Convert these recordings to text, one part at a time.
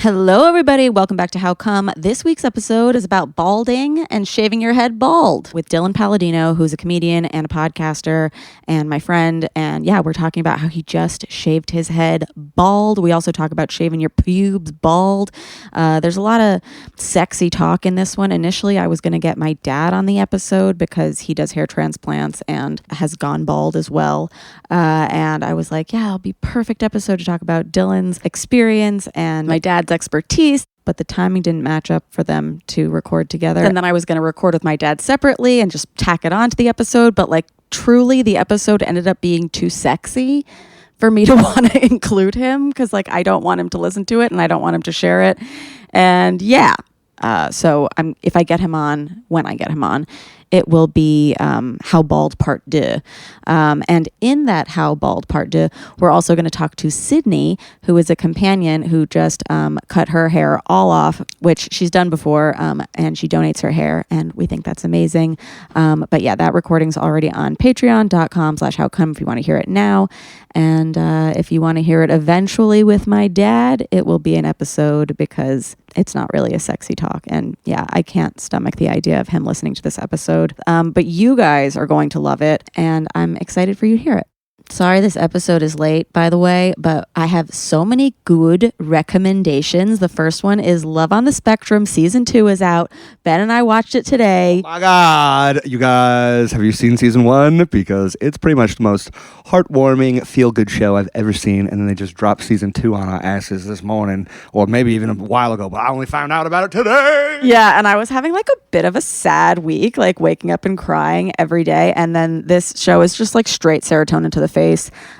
Hello, everybody. Welcome back to How Come. This week's episode is about balding and shaving your head bald with Dylan Palladino, who's a comedian and a podcaster and my friend. And yeah, we're talking about how he just shaved his head bald. We also talk about shaving your pubes bald. There's a lot of sexy talk in this one. Initially, I was going to get my dad on the episode because he does hair transplants and has gone bald as well. And I was like, yeah, it'll be perfect episode to talk about Dylan's experience and my dad's expertise, but the timing didn't match up for them to record together. And then I was going to record with my dad separately and just tack it on to the episode. But like truly the episode ended up being too sexy for me to want to include him because like I don't want him to listen to it and I don't want him to share it. And yeah, so if I get him on, when I get him on, it will be How Bald Part 2. And in that How Bald Part 2, we're also going to talk to Sydney, who is a companion who just cut her hair all off, which she's done before, and she donates her hair, and we think that's amazing. But yeah, that recording's already on patreon.com/howcome if you want to hear it now. And if you want to hear it eventually with my dad, it will be an episode because it's not really a sexy talk. And yeah, I can't stomach the idea of him listening to this episode. But you guys are going to love it, and I'm excited for you to hear it. Sorry this episode is late, by the way, but I have so many good recommendations. The first one is Love on the Spectrum. Season 2 is out. Ben and I watched it today. Oh my God. You guys, have you seen season 1? Because it's pretty much the most heartwarming, feel-good show I've ever seen. And then they just dropped season 2 on our asses this morning, or maybe even a while ago, but I only found out about it today. Yeah, and I was having like a bit of a sad week, like waking up and crying every day. And then this show is just like straight serotonin to the face.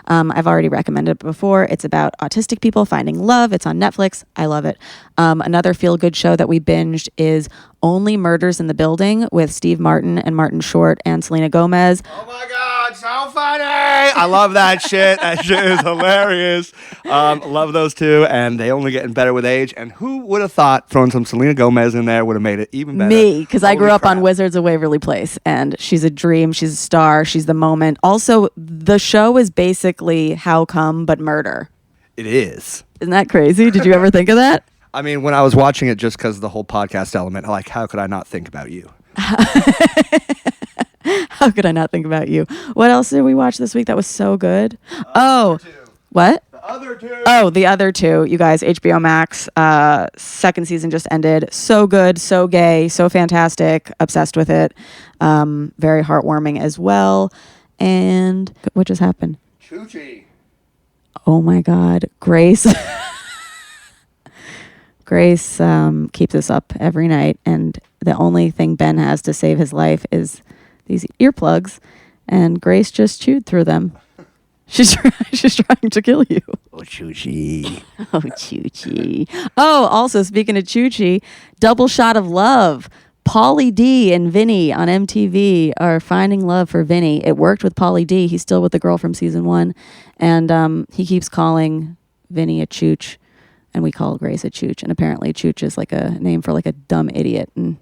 I've already recommended it before. It's about autistic people finding love. It's on Netflix. I love it. Another feel-good show that we binged is Only Murders in the Building with Steve Martin and Martin Short and Selena Gomez. Oh my God, so funny. I love that shit. That shit is hilarious. Love those two, and they only getting better with age. And who would have thought throwing some Selena Gomez in there would have made it even better? Me, because I grew up on Wizards of Waverly Place, and she's a dream. She's a star. She's the moment. Also, the show is basically How Come, but murder. It is. Isn't that crazy? Did you ever think of that? I mean, when I was watching it, just because of the whole podcast element, like, how could I not think about you? How could I not think about you? What else did we watch this week that was so good? What? The other two. Oh, the other two. You guys, HBO Max, second season just ended. So good, so gay, so fantastic. Obsessed with it. Very heartwarming as well. And what just happened? Choochie. Oh my God. Grace. Grace keeps us up every night, and the only thing Ben has to save his life is these earplugs, and Grace just chewed through them. She's trying to kill you. Oh, Choochie. Oh, Choochie. Oh, also, speaking of Choochie, Double Shot of Love. Pauly D and Vinny on MTV are finding love for Vinny. It worked with Pauly D. He's still with the girl from season 1, and he keeps calling Vinny a chooch. And we call Grace a chooch. And apparently chooch is like a name for like a dumb idiot. And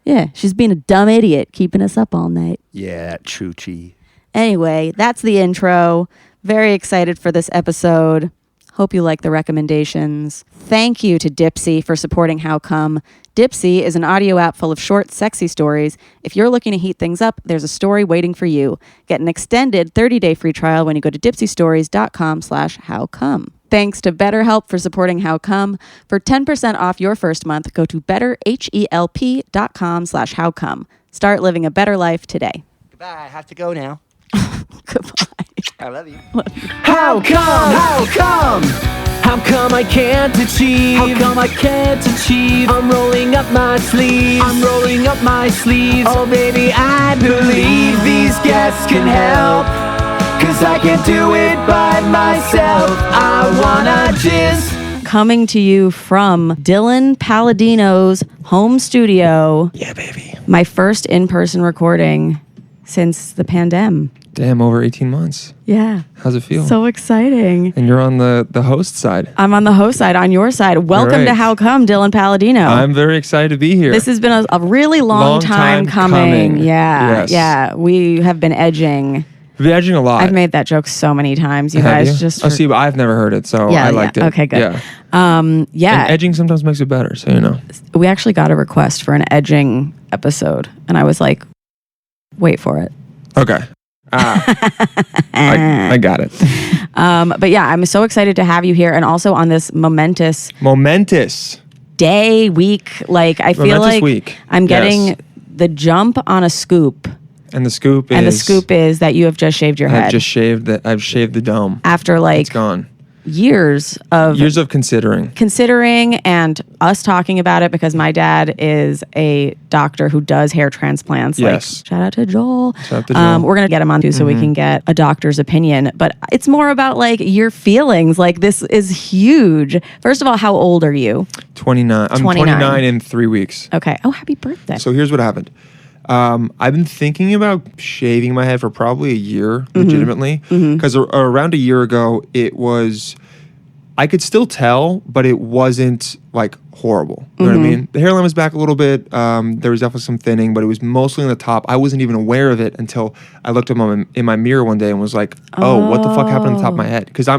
yeah, she's being a dumb idiot, keeping us up all night. Yeah, Choochie. Anyway, that's the intro. Very excited for this episode. Hope you like the recommendations. Thank you to Dipsea for supporting How Come. Dipsea is an audio app full of short, sexy stories. If you're looking to heat things up, there's a story waiting for you. Get an extended 30-day free trial when you go to dipseastories.com/howcome. Thanks to BetterHelp for supporting How Come. For 10% off your first month, go to betterhelp.com/howcome. Start living a better life today. Goodbye. I have to go now. Goodbye. I love you. How come? How come? How come I can't achieve? How come I can't achieve? I'm rolling up my sleeves. I'm rolling up my sleeves. Oh baby, I believe these guests can help. 'Cause I can't do it by myself. I wanna jizz. Coming to you from Dylan Palladino's home studio. Yeah, baby. My first in-person recording since the pandemic. Damn, over 18 months. Yeah. How's it feel? So exciting. And you're on the host side. I'm on the host side, on your side. Welcome to How Come, Dylan Palladino. I'm very excited to be here. This has been a really long time coming. Yeah. Yes. Yeah. We have been edging. I've been edging a lot. I've made that joke so many times. You Have guys you? just. Oh, see, but I've never heard it, so Yeah, I liked yeah. it. Okay, good. Yeah. Yeah. And edging sometimes makes it better, so you know. We actually got a request for an edging episode, and I was like, wait for it. Okay. I got it. But yeah, I'm so excited to have you here, and also on this momentous day, week. Like, I feel Momentous like week. I'm getting Yes. the jump on a scoop. And the scoop is... And the scoop is that you have just shaved your head. I've shaved the dome. After It's like gone. years of considering and us talking about it, because my dad is a doctor who does hair transplants. Yes. Like, shout out to Joel. Shout out to Joel. We're going to get him on too so we can get a doctor's opinion. But it's more about like your feelings. Like, this is huge. First of all, how old are you? 29. I'm 29 in 3 weeks. Okay. Oh, happy birthday. So here's what happened. I've been thinking about shaving my head for probably a year, legitimately, because around a year ago, I could still tell, but it wasn't like horrible. You know what I mean? The hairline was back a little bit. There was definitely some thinning, but it was mostly on the top. I wasn't even aware of it until I looked at in my mirror one day and was like, oh, what the fuck happened on the top of my head? Because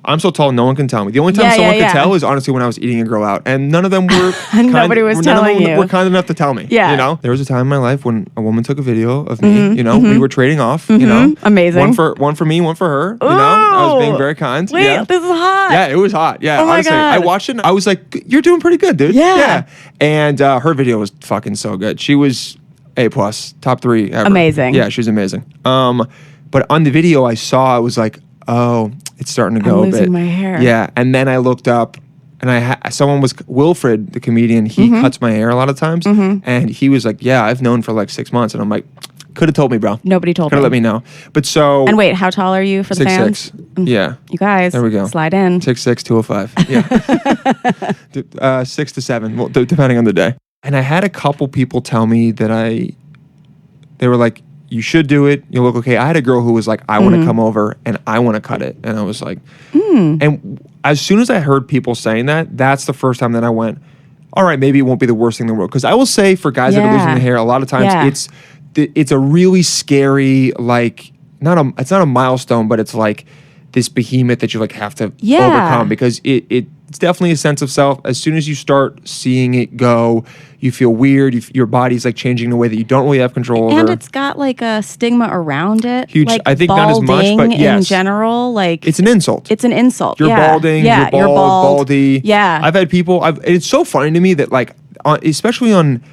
I'm so tall, no one can tell me. The only time someone could tell is honestly when I was eating a girl out, and none of them were. Nobody was telling you. Were kind enough to tell me. Yeah. You know, there was a time in my life when a woman took a video of me. You know, we were trading off. You know, Amazing. One for me, one for her. You know, I was being very kind. Wait, yeah. this is hot. Yeah, it was hot. Yeah, Oh my honestly, God. I watched it. And I was like, "You're doing pretty good, dude." Yeah. And her video was fucking so good. She was A+, top 3 ever. Amazing. Yeah, she was amazing. But on the video I saw, I was like, oh, it's starting to go a bit. losing my hair. Yeah, and then I looked up, and someone was Wilfred, the comedian. He cuts my hair a lot of times, and he was like, "Yeah, I've known for like 6 months," and I'm like, "Could have told me, bro. Nobody told Could have let me know." But so And wait, how tall are you for the fans? 6'6". Yeah, You guys, there we go. slide in. 6'6", 205. Yeah, 6 to 7, well, depending on the day. And I had a couple people tell me that they were like, you should do it. You'll look okay. I had a girl who was like, I want to come over and I want to cut it. And I was like, and as soon as I heard people saying that, that's the first time that I went, all right, maybe it won't be the worst thing in the world. Because I will say for guys that are losing their hair, a lot of times it's a really scary, like, it's not a milestone, but it's like this behemoth that you like have to overcome, because it's definitely a sense of self. As soon as you start seeing it go, you feel weird. Your body's like changing in a way that you don't really have control over. And it's got like a stigma around it. Huge. Like, I think not as much, but yes. In general, like, it's an insult. It's an insult. You're balding. Yeah, you're bald, baldy. Yeah. I've had people. It's so funny to me that like, especially on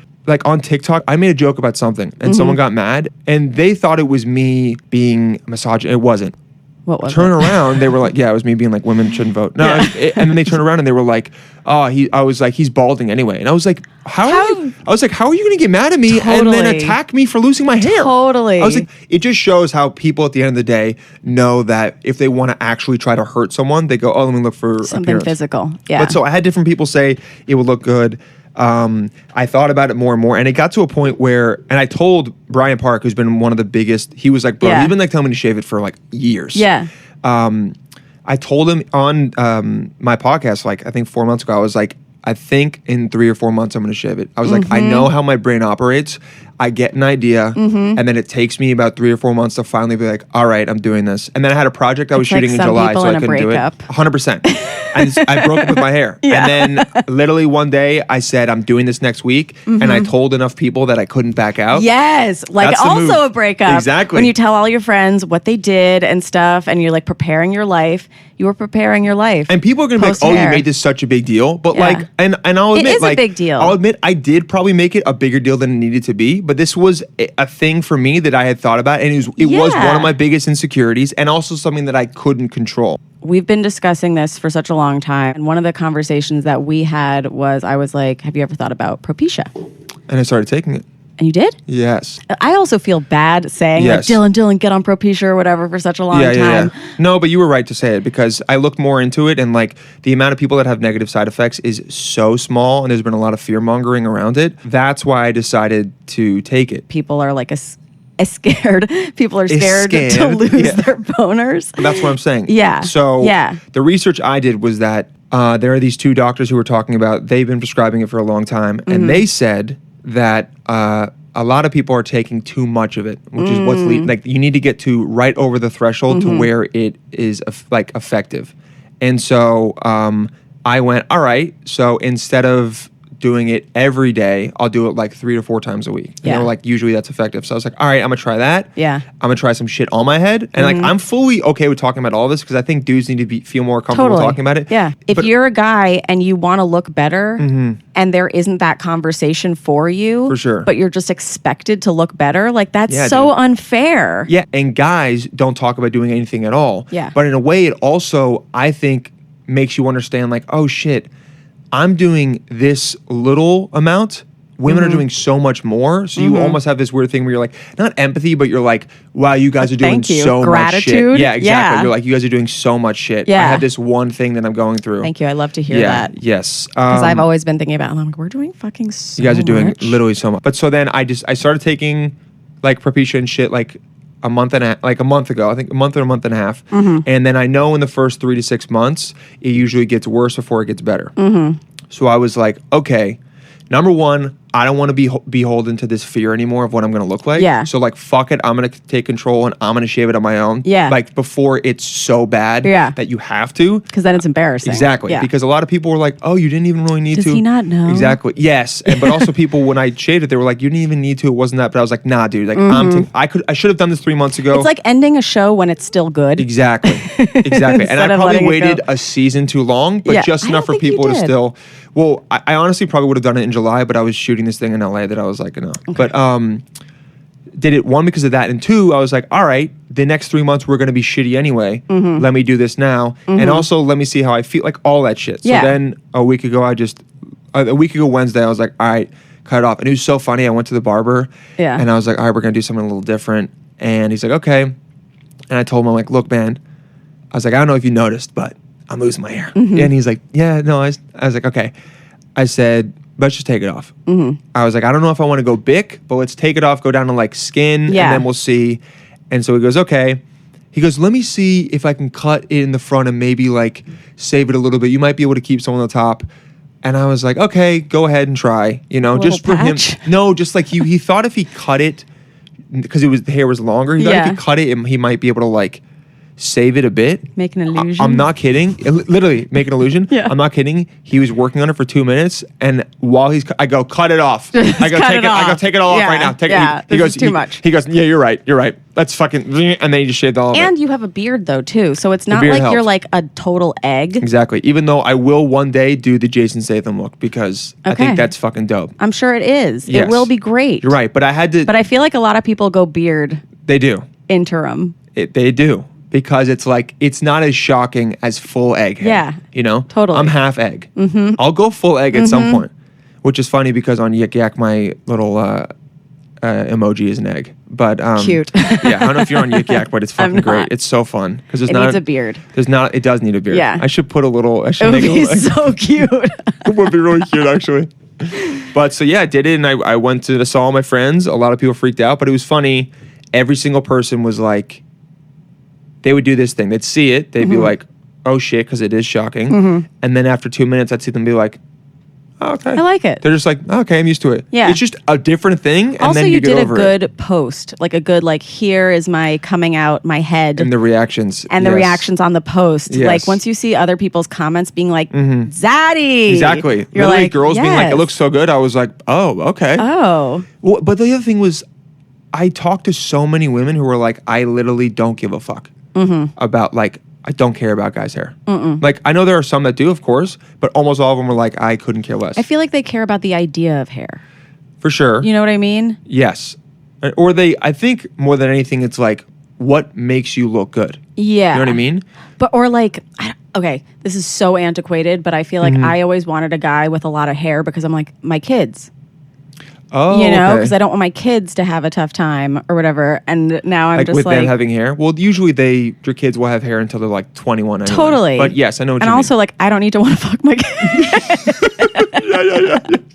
TikTok, I made a joke about something and someone got mad and they thought it was me being misogynist. It wasn't. What was Turn around, they were like, yeah, it was me being like, women shouldn't vote. No, and then they turned around and they were like, oh, I was like, he's balding anyway. And I was like, how are you going to get mad at me and then attack me for losing my hair? Totally. I was like, it just shows how people at the end of the day know that if they want to actually try to hurt someone, they go, oh, let me look for something appearance. physical. Yeah. But so I had different people say it would look good. I thought about it more and more, and it got to a point where, and I told Brian Park, who's been one of the biggest, he was like, bro, he's been like telling me to shave it for like years. Yeah. I told him on my podcast, like I think 4 months ago, I was like, I think in 3 or 4 months I'm going to shave it. I was like, I know how my brain operates. I get an idea, and then it takes me about 3 or 4 months to finally be like, all right, I'm doing this. And then I had a project I was shooting in July, so I couldn't do it. 100%. I broke up with my hair. Yeah. And then literally one day I said, I'm doing this next week. And I told enough people that I couldn't back out. Yes. Like, That's also a breakup. Exactly. When you tell all your friends what they did and stuff, and you're like preparing your life, you were preparing your life. And people are going to be like, oh, you made this such a big deal. But like, and I'll admit, it is like, a big deal. I'll admit I did probably make it a bigger deal than it needed to be. But this was a thing for me that I had thought about. And it was one of my biggest insecurities, and also something that I couldn't control. We've been discussing this for such a long time. And one of the conversations that we had was, I was like, have you ever thought about Propecia? And I started taking it. And you did? Yes. I also feel bad saying, like, Dylan, get on Propecia or whatever for such a long time. Yeah. No, but you were right to say it, because I looked more into it, and like the amount of people that have negative side effects is so small, and there's been a lot of fear mongering around it. That's why I decided to take it. People are like scared. People are scared to lose their boners. That's what I'm saying. Yeah. So the research I did was that there are these two doctors who were talking about, they've been prescribing it for a long time, and they said that a lot of people are taking too much of it, which is what's like you need to get to right over the threshold to where it is like effective. And so I went, all right, so instead of doing it every day, I'll do it like 3 to 4 times a week. Yeah. You know, like usually that's effective. So I was like, all right, I'm gonna try that. Yeah. I'm gonna try some shit on my head. And like I'm fully okay with talking about all this because I think dudes need to feel more comfortable talking about it. Yeah. If But- you're a guy and you want to look better and there isn't that conversation for you, For sure. but you're just expected to look better, like that's Yeah, so dude. unfair. Yeah, and guys don't talk about doing anything at all. Yeah. But in a way, it also, I think, makes you understand, like, oh shit, I'm doing this little amount. Women are doing so much more. So you almost have this weird thing where you're like, not empathy, but you're like, wow, you guys are doing Thank you. so much Gratitude. shit. Yeah, exactly. Yeah. You're like, you guys are doing so much shit. Yeah. I have this one thing that I'm going through. Thank you. I love to hear Yeah, that. yes. Because I've always been thinking about it. I'm like, we're doing fucking so You guys are doing much. literally so much. But so then I started taking like Propecia and shit like a month ago, I think a month or a month and a half. And then I know in the first 3 to 6 months, it usually gets worse before it gets better. So I was like, okay, number one, I don't want to be beholden to this fear anymore of what I'm going to look like. Yeah. So like, fuck it. I'm going to take control and I'm going to shave it on my own. Yeah. Like before it's so bad Yeah. that you have to. Because then it's embarrassing. Exactly. Yeah. Because a lot of people were like, oh, you didn't even really need Does to. he not know? Exactly. Yes. But also people, when I shaved it, they were like, you didn't even need to. It wasn't that. But I was like, nah, dude. Like I should have done this 3 months ago. It's like ending a show when it's still good. Exactly. Exactly. And Instead I of probably letting it waited go. a season too long, but Yeah. just I enough don't for think you people to did. still. Well, I honestly probably would have done it in July, but I was shooting this thing in LA that I was like, no. Okay. But did it one because of that, and two, I was like, all right, the next 3 months we're gonna be shitty anyway. Let me do this now, and also let me see how I feel, like all that shit. So Yeah. then a week ago Wednesday, I was like, all right, cut it off, and it was so funny. I went to the barber, Yeah. and I was like, all right, we're gonna do something a little different, and he's like, okay, and I told him, I'm like, look, man, I was like, I don't know if you noticed, but I'm losing my hair, and he's like, yeah, no, I was like, okay, I said, let's just take it off. I was like, I don't know if I want to go big, but let's take it off, go down to like skin, Yeah. and then we'll see. And so he goes, okay. He goes, let me see if I can cut it in the front and maybe like save it a little bit. You might be able to keep some on the top. And I was like, okay, go ahead and try. You know, A just for little him. patch? No, just like he thought if he cut it, because the hair was longer, he thought Yeah. if he cut it, he might be able to like save it a bit. Make an illusion. I'm not kidding. Literally, make an illusion. Yeah. I'm not kidding. He was working on it for 2 minutes, and while I go, cut it off. I go, cut take it it. I go, off. take it all Yeah. off right now. Take Yeah, it. He this goes, is too much. He goes, yeah, you're right. You're right. Let's fucking, and then he just shaved all of it. And you have a beard though too, so it's not beard like you're helps. like a total egg. Exactly. Even though I will one day do the Jason Statham look because I Okay. think that's fucking dope. I'm sure it is. Yes. It will be great. You're right, but I had to. But I feel like a lot of people go beard They do. interim. They do. Because it's like, it's not as shocking as full egg hair. Yeah, You know? totally. I'm half egg. I'll go full egg at some point, which is funny because on Yik Yak, my little emoji is an egg. But Cute. Yeah, I don't know if you're on Yik Yak, but it's I'm fucking great. not. It's so fun. Because there's It not needs a beard. It does need a beard. Yeah. I should put a little, I should It would make be it so cute. it would be really cute actually. But so yeah, I did it, and I went to saw all my friends. A lot of people freaked out, but it was funny. Every single person was like, they would do this thing. They'd see it. They'd be like, oh shit, because it is shocking. And then after 2 minutes, I'd see them be like, oh, okay. I like it. They're just like, oh, okay, I'm used to it. Yeah. It's just a different thing. And Also, then you you get did a over good it. post, like a good here is my coming out my head. And the reactions. And the yes. reactions on the post. Yes. Like once you see other people's comments being like, Zaddy. Exactly. You're Literally, like, girls being like, yes. it looks so good. I was like, oh, okay. Oh. Well, but the other thing was, I talked to so many women who were like, I literally don't give a fuck about like, I don't care about guys' hair. Like, I know there are some that do, of course, but almost all of them were like, I couldn't care less. I feel like they care about the idea of hair. For sure. You know what I mean? Yes. Or I think more than anything, it's like, what makes you look good? Yeah. You know what I mean? But, or like, okay, this is so antiquated, but I feel like I always wanted a guy with a lot of hair because I'm like, my kids. Oh, You know, okay. because I don't want my kids to have a tough time or whatever. And now I'm Like just with like, them having hair? Well, usually your kids will have hair until they're like 21 anyway. totally. But yes, I know what and you also, like, I don't need to want to fuck my kids. mean.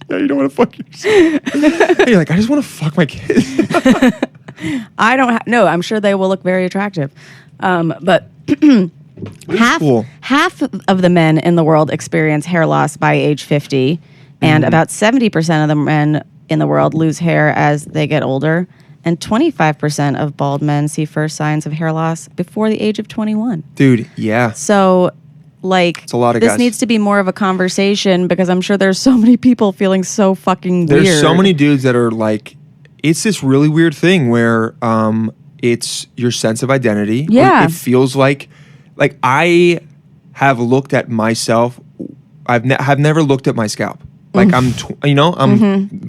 Yeah, you don't want to fuck yourself. You're like, I just want to fuck my kids. I don't no, I'm sure they will look very attractive. But cool. half of the men in the world experience hair loss by age 50, and about 70% of the men in the world lose hair as they get older, and 25% of bald men see first signs of hair loss before the age of 21. Dude, yeah. So, like, It's a lot of this guys. needs to be more of a conversation because I'm sure there's so many people feeling so fucking weird. There's so many dudes that are like, it's this really weird thing where it's your sense of identity. Yeah. It feels like I have looked at myself. I've never looked at my scalp. Like I'm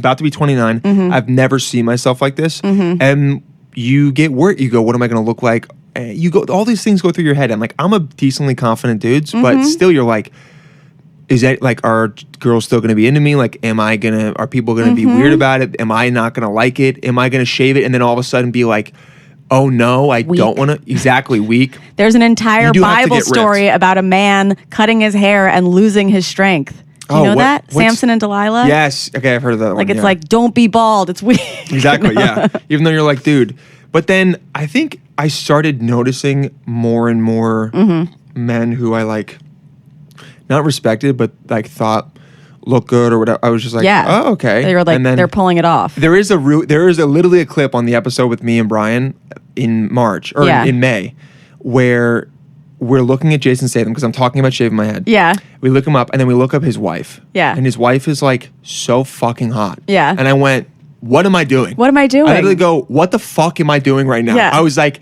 about to be 29. I've never seen myself like this. And you get worried. You go, what am I going to look like? You go, all these things go through your head. I'm like, I'm a decently confident dude, but still you're like, is that like, are girls still going to be into me? Like, are people going to be weird about it? Am I not going to like it? Am I going to shave it? And then all of a sudden be like, oh no, I don't want to. Exactly, weak. There's an entire You do have to Bible get ripped. story about a man cutting his hair and losing his strength. Do you know that? Samson and Delilah? Yes. Okay, I've heard of that one. Like, it's yeah. like, don't be bald. It's weird. Exactly, yeah. Even though you're like, dude. But then I think I started noticing more and more men who I like, not respected, but like thought look good or whatever. I was just like, oh, okay. They were like, and then they're pulling it off. there is literally a clip on the episode with me and Brian in March or in May where we're looking at Jason Statham because I'm talking about shaving my head. Yeah. We look him up and then we look up his wife. Yeah. And his wife is like so fucking hot. Yeah. And I went, what am I doing? What am I doing? I literally go, what the fuck am I doing right now? Yeah. I was like,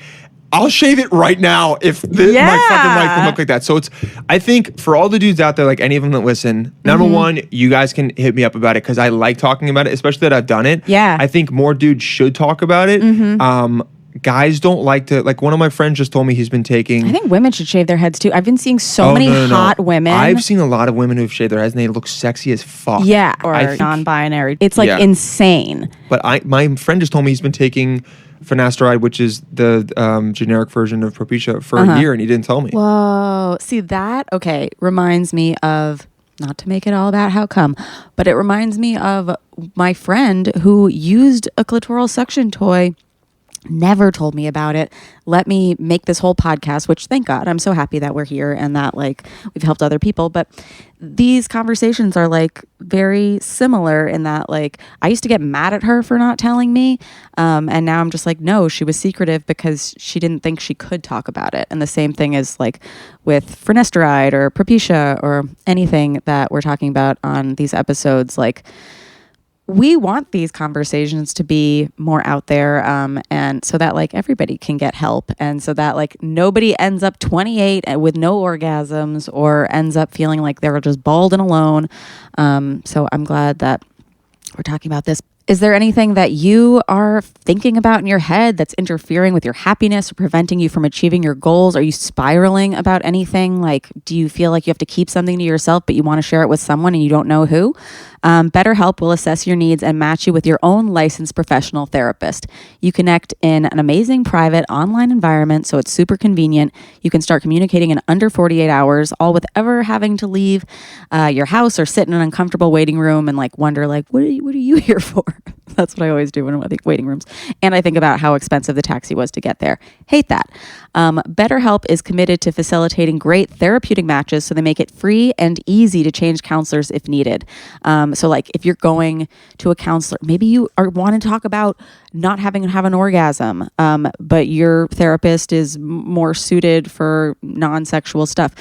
I'll shave it right now if my fucking life can look like that. So I think for all the dudes out there, like any of them that listen, number one, you guys can hit me up about it because I like talking about it, especially that I've done it. Yeah. I think more dudes should talk about it. Guys don't like to, like one of my friends just told me he's been taking. I think women should shave their heads too. I've been seeing so many hot women. I've seen a lot of women who've shaved their heads and they look sexy as fuck. Yeah, or non-binary. It's like insane. But my friend just told me he's been taking finasteride, which is the generic version of Propecia, for a year, and he didn't tell me. Whoa. See, that, okay, reminds me of, not to make it all about how come, but it reminds me of my friend who used a clitoral suction toy, never told me about it, let me make this whole podcast, which thank God, I'm so happy that we're here and that like we've helped other people. But these conversations are like very similar in that like I used to get mad at her for not telling me. And now I'm just like, no, she was secretive because she didn't think she could talk about it. And the same thing is like with finasteride or Propecia or anything that we're talking about on these episodes, like we want these conversations to be more out there, and so that like everybody can get help, and so that like nobody ends up 28 with no orgasms or ends up feeling like they're just bald and alone. So I'm glad that we're talking about this. Is there anything that you are thinking about in your head that's interfering with your happiness or preventing you from achieving your goals? Are you spiraling about anything? Like, do you feel like you have to keep something to yourself, but you want to share it with someone and you don't know who? BetterHelp will assess your needs and match you with your own licensed professional therapist. You connect in an amazing private online environment, so it's super convenient. You can start communicating in under 48 hours, all with ever having to leave your house or sit in an uncomfortable waiting room and like wonder like, what are you here for? That's what I always do when I think waiting rooms. And I think about how expensive the taxi was to get there. Hate that. BetterHelp is committed to facilitating great therapeutic matches, so they make it free and easy to change counselors if needed. So like if you're going to a counselor, maybe you want to talk about not having to have an orgasm, but your therapist is more suited for non-sexual stuff.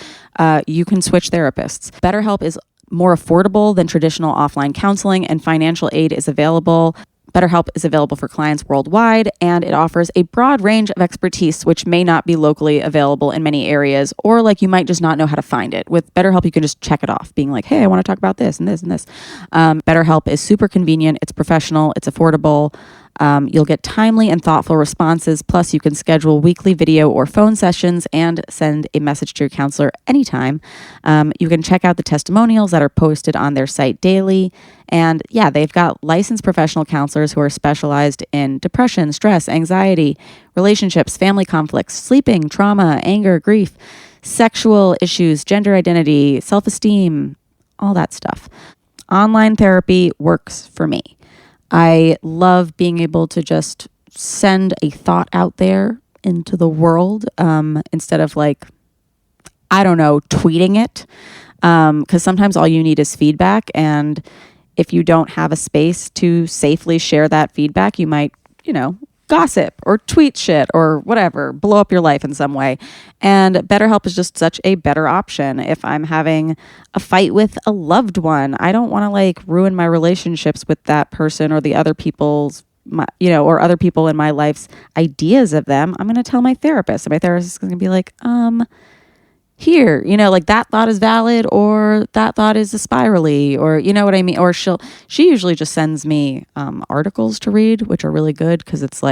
You can switch therapists. BetterHelp is more affordable than traditional offline counseling, and financial aid is available. BetterHelp is available for clients worldwide, and it offers a broad range of expertise, which may not be locally available in many areas, or like you might just not know how to find it. With BetterHelp, you can just check it off, being like, hey, I want to talk about this and this and this. BetterHelp is super convenient. It's professional. It's affordable. You'll get timely and thoughtful responses. Plus, you can schedule weekly video or phone sessions and send a message to your counselor anytime. You can check out the testimonials that are posted on their site daily. And yeah, they've got licensed professional counselors who are specialized in depression, stress, anxiety, relationships, family conflicts, sleeping, trauma, anger, grief, sexual issues, gender identity, self-esteem, all that stuff. Online therapy works for me. I love being able to just send a thought out there into the world instead of like, I don't know, tweeting it. Because sometimes all you need is feedback. And if you don't have a space to safely share that feedback, you might, gossip or tweet shit or whatever, blow up your life in some way. And BetterHelp is just such a better option. If I'm having a fight with a loved one, I don't want to ruin my relationships with that person or the other people's, or other people in my life's ideas of them. I'm going to tell my therapist, and my therapist is going to be like, here, that thought is valid, or that thought is a spirally, or you know what I mean? Or she usually just sends me articles to read, which are really good, because it's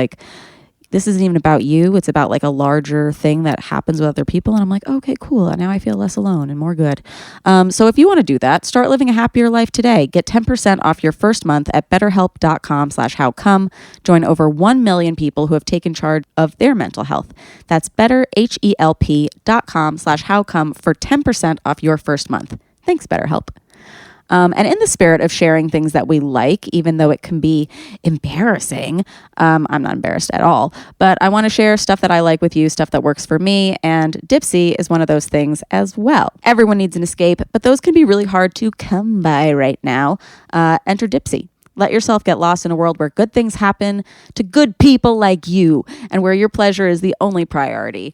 this isn't even about you. It's about a larger thing that happens with other people. And I'm like, okay, cool. Now I feel less alone and more good. So if you want to do that, start living a happier life today. Get 10% off your first month at betterhelp.com/howcome. Join over 1 million people who have taken charge of their mental health. That's betterhelp.com/howcome for 10% off your first month. Thanks, BetterHelp. And in the spirit of sharing things that we like, even though it can be embarrassing, I'm not embarrassed at all, but I want to share stuff that I like with you, stuff that works for me, and Dipsea is one of those things as well. Everyone needs an escape, but those can be really hard to come by right now. Enter Dipsea. Let yourself get lost in a world where good things happen to good people like you, and where your pleasure is the only priority,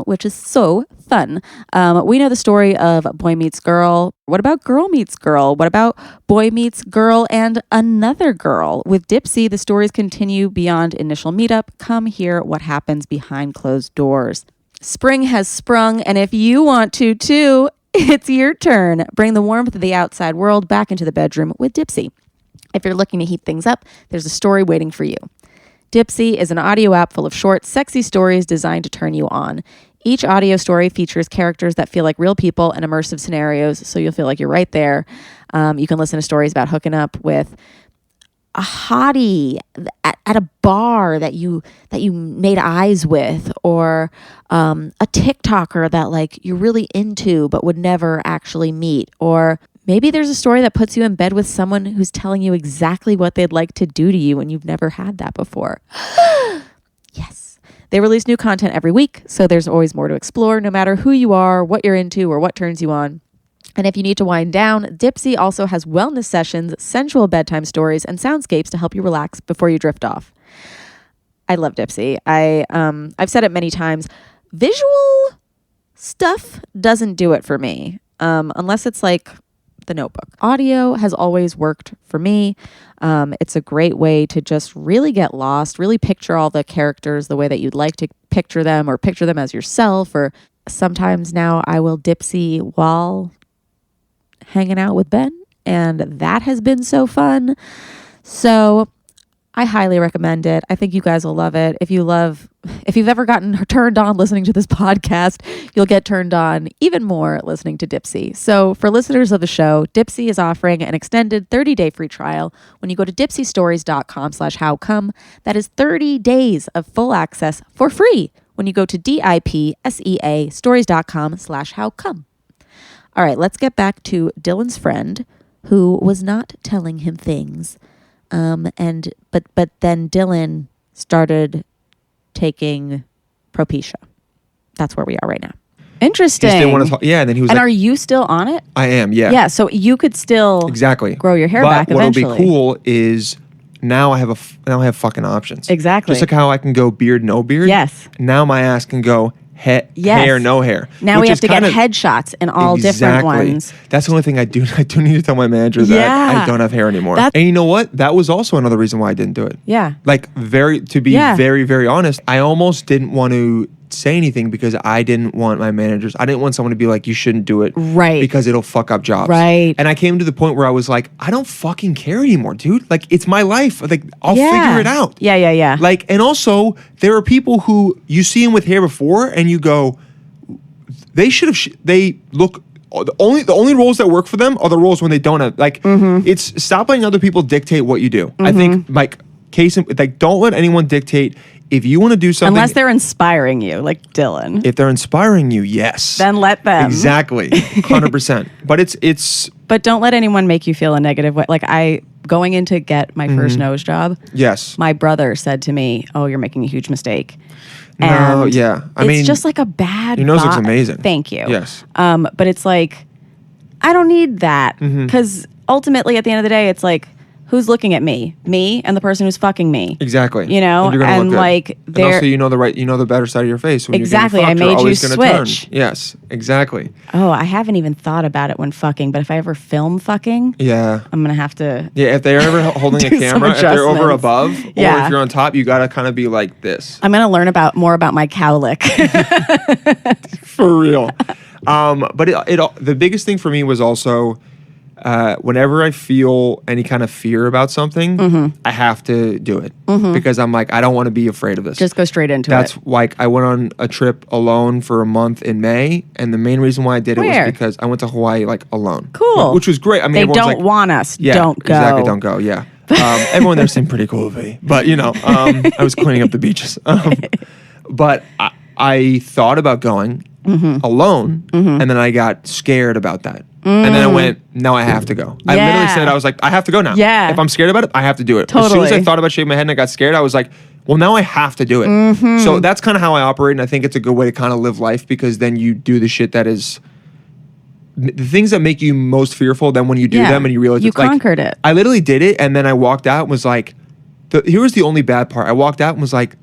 which is so fun. We know the story of boy meets girl. What about girl meets girl? What about boy meets girl and another girl? With Dipsea, the stories continue beyond initial meetup. Come hear what happens behind closed doors. Spring has sprung, and if you want to too, it's your turn. Bring the warmth of the outside world back into the bedroom with Dipsea. If you're looking to heat things up, there's a story waiting for you. Dipsea is an audio app full of short, sexy stories designed to turn you on. Each audio story features characters that feel like real people and immersive scenarios, so you'll feel like you're right there. You can listen to stories about hooking up with a hottie at a bar that you made eyes with, or a TikToker that you're really into but would never actually meet, or maybe there's a story that puts you in bed with someone who's telling you exactly what they'd like to do to you and you've never had that before. Yes. They release new content every week, so there's always more to explore, no matter who you are, what you're into, or what turns you on. And if you need to wind down, Dipsea also has wellness sessions, sensual bedtime stories, and soundscapes to help you relax before you drift off. I love Dipsea. I've said it many times. Visual stuff doesn't do it for me, unless it's The Notebook. Audio has always worked for me. It's a great way to just really get lost, really picture all the characters the way that you'd like to picture them, or picture them as yourself. Or sometimes now I will Dipsea while hanging out with Ben, and that has been so fun. So I highly recommend it. I think you guys will love it. If you've ever gotten turned on listening to this podcast, you'll get turned on even more listening to Dipsea. So for listeners of the show, Dipsea is offering an extended 30-day free trial when you go to dipseastories.com/howcome. That is 30 days of full access for free when you go to DIPSEA stories.com/howcome. All right, let's get back to Dylan's friend who was not telling him things. But then Dylan started taking Propecia. That's where we are right now. Interesting. He still want to talk. Yeah, and then he was and are you still on it? I am, yeah. Yeah, so you could still grow your hair back eventually. But what will be cool is now I have fucking options. Exactly. Just like how I can go beard, no beard. Yes. Now my ass can go hair, no hair. Now we have to get headshots in all different ones. That's the only thing I do need to tell my manager that I don't have hair anymore. And you know what? That was also another reason why I didn't do it. Yeah. Very, very honest, I almost didn't want to say anything because I didn't want my managers, I didn't want someone to be like, you shouldn't do it. Right. Because it'll fuck up jobs. Right. And I came to the point where I was like, I don't fucking care anymore, dude. It's my life. I'll figure it out. Yeah. And also, there are people who you see them with hair before and you go, they should have, the only roles that work for them are the roles when they don't have, it's stop letting other people dictate what you do. I think, don't let anyone dictate. If you want to do something... Unless they're inspiring you, like Dylan. If they're inspiring you, yes. Then let them. Exactly. 100%. But it's... But don't let anyone make you feel a negative way. Going in to get my first nose job. Yes. My brother said to me, oh, you're making a huge mistake. No, yeah. It's just like a bad... Your nose looks amazing. Thank you. Yes. But it's I don't need that. Mm-hmm. Because ultimately, at the end of the day, it's like, who's looking at me? Me and the person who's fucking me. Exactly. You know? And you're gonna look good. like, and also you know the better side of your face. When Exactly. You're I getting fucked, made you're you always gonna switch. Turn. Yes, exactly. Oh, I haven't even thought about it when fucking, but if I ever film fucking, Yeah. I'm going to have to. Yeah, if they're ever holding a Do some camera, if they're over adjustments. above, or Yeah. if you're on top, you gotta kind of be like this. I'm going to learn more about my cowlick. For real. But the biggest thing for me was also whenever I feel any kind of fear about something, I have to do it because I'm like, I don't want to be afraid of this. Just go straight into That's it. like I went on a trip alone for a month in May, and the main reason why I did it Where? was because I went to Hawaii like alone. Cool. Which was great. I mean, They everyone's don't like, want us. yeah, Don't go. Exactly, don't go. Yeah. Everyone there seemed pretty cool with me, but I was cleaning up the beaches. But I thought about going alone, and then I got scared about that. And then I went, no, I have to go. I literally Yeah. said, I was like, I have to go now. Yeah. If I'm scared about it, I have to do it. As soon as I Totally. thought about shaving my head and I got scared, I was like, well, now I have to do it. So that's kind of how I operate, and I think it's a good way to kind of live life because then you do the shit that is the things that make you most fearful. Then when you do Yeah. them and you realize You it's like, conquered it. I literally did it, and then I walked out and was like, here was the only bad part. I walked out and was like,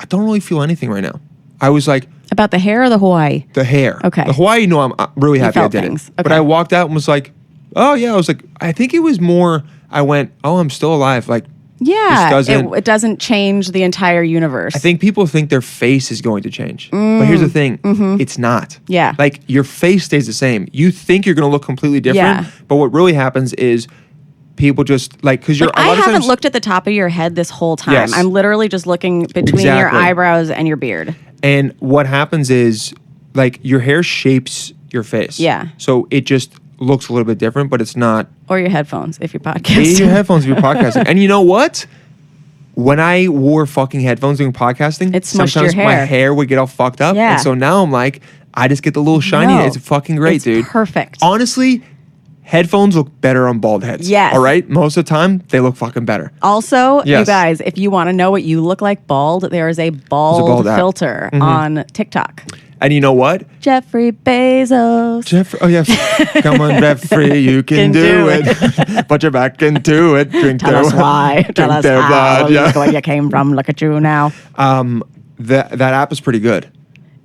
I don't really feel anything right now. I was like, About the hair or the Hawaii? the hair. Okay. The Hawaii, no, I'm really happy I felt did things. it. But Okay. I walked out and was like, oh yeah. I was like, I think it was more, I went, oh, I'm still alive. Like, Yeah. This doesn't- It doesn't change the entire universe. I think people think their face is going to change. But here's the thing, it's not. Yeah. Like, your face stays the same. You think you're going to look completely different, Yeah. but what really happens is people just, like, because you're, Like, a I lot of haven't times, looked at the top of your head this whole time. Yes. I'm literally just looking between your Exactly. eyebrows and your beard. and what happens is, like, your hair shapes your face. Yeah. So it just looks a little bit different, but it's not. Or your headphones if you're In podcasting. your headphones if you're podcasting. And you know what? When I wore fucking headphones doing podcasting, It smushed sometimes your my hair. hair would get all fucked up. Yeah. And so now I'm like, I just get the little shiny. No. It's fucking great, It's dude. perfect. Honestly, headphones look better on bald heads. Yes. All right? Most of the time, they look fucking better. Also, you Yes. guys, if you want to know what you look like bald, there is a bald, bald app. filter on TikTok. And you know what? Jeffrey Bezos. Jeffrey, oh yes. Come on, Jeffrey, you can do it. Put your back into it. Drink Tell their us why. Tell drink us their how. blood. Yeah. Look where you came from. Look at you now. That app is pretty good.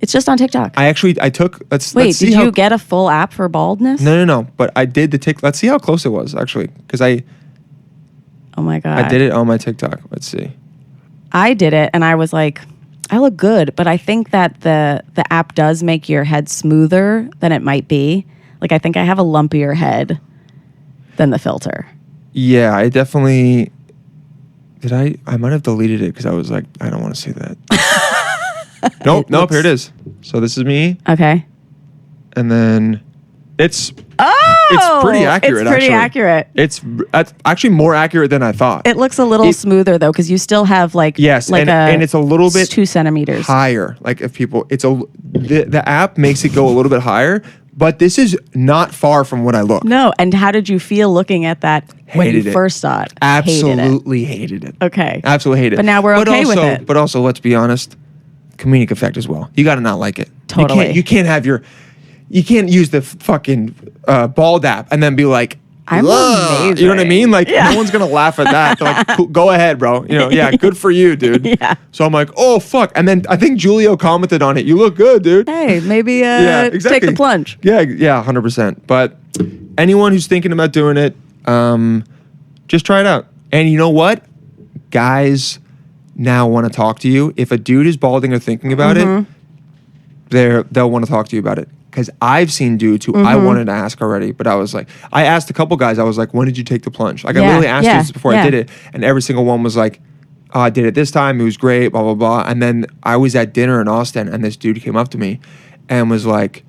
It's just on TikTok. I took, let's Wait, see did how, you get a full app for baldness? No. But I did the tick. Let's see how close it was, actually. Because I Oh my God. did it on my TikTok. Let's see. I did it and I was like, I look good, but I think that the app does make your head smoother than it might be. Like, I think I have a lumpier head than the filter. Yeah, I definitely did. I might have deleted it because I was like, I don't want to see that. Nope. Here it is. So this is me, Okay. and then it's Oh, pretty accurate. It's pretty actually. accurate. It's actually more accurate than I thought. It looks a little smoother though, because you still have like Yes, like and it's a little bit 2 centimeters. higher. Like, if people, the app makes it go a little bit higher, but this is not far from what I look. No, and how did you feel looking at that when Hated you it. first saw it? Hated it. Absolutely hated it. Okay. Absolutely hate it. But now we're okay with also, it. But also, let's be honest, comedic effect as well. You got to not like it. Totally. You can't use the fucking bald app and then be like, I'm "Ugh." amazing. You know what I mean? Like, Yeah. no one's gonna laugh at that. They're like, cool, go ahead, bro. Yeah, good for you, dude. Yeah. So I'm like, oh fuck. And then I think Julio commented on it. You look good, dude. Hey, maybe Yeah, exactly. take the plunge. Yeah, 100%. But anyone who's thinking about doing it, just try it out. And you know what? Guys now want to talk to you. If a dude is balding or thinking about it, they'll want to talk to you about it. Because I've seen dudes who I wanted to ask already, but I was like, I asked a couple guys, I was like, when did you take the plunge? Like, I Yeah, literally asked yeah, dudes before I yeah. did it, and every single one was like, oh, I did it this time, it was great, blah, blah, blah. And then I was at dinner in Austin, and this dude came up to me and was like,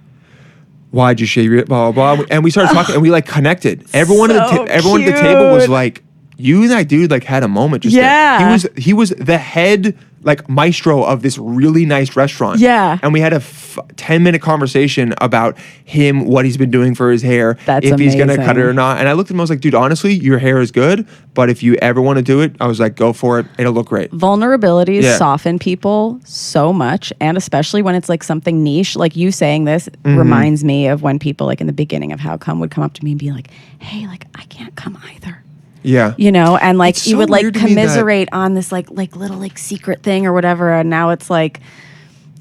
why'd you shave your, blah, blah, blah. And we started talking, and we like connected. Everyone at the table was cute. like, you and that dude like had a moment just Yeah. there. He was the head like maestro of this really nice restaurant. Yeah. And we had a 10-minute conversation about him, what he's been doing for his hair, That's if he's gonna cut it amazing. or not. And I looked at him, I was like, dude, honestly, your hair is good, but if you ever want to do it, I was like, go for it. It'll look great. Vulnerabilities Yeah. soften people so much, and especially when it's like something niche. Like you saying this Mm-hmm. reminds me of when people like in the beginning of How Come would come up to me and be like, hey, like I can't come either. Yeah. You know, and like It's you so would like weird to me that- commiserate on this like little like secret thing or whatever, and now it's like,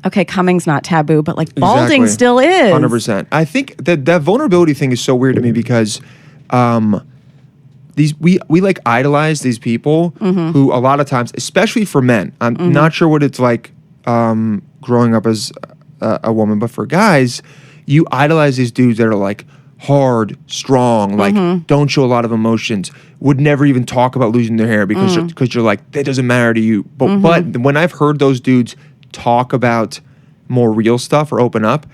okay, coming's not taboo, but like balding Exactly. still is. 100%. I think that vulnerability thing is so weird to me because we like idolize these people Mm-hmm. who a lot of times, especially for men, I'm not sure what it's like growing up as a woman, but for guys, you idolize these dudes that are like hard, strong, like Mm-hmm. don't show a lot of emotions, would never even talk about losing their hair because you're like, that doesn't matter to you. But Mm-hmm. but when I've heard those dudes talk about more real stuff or open up,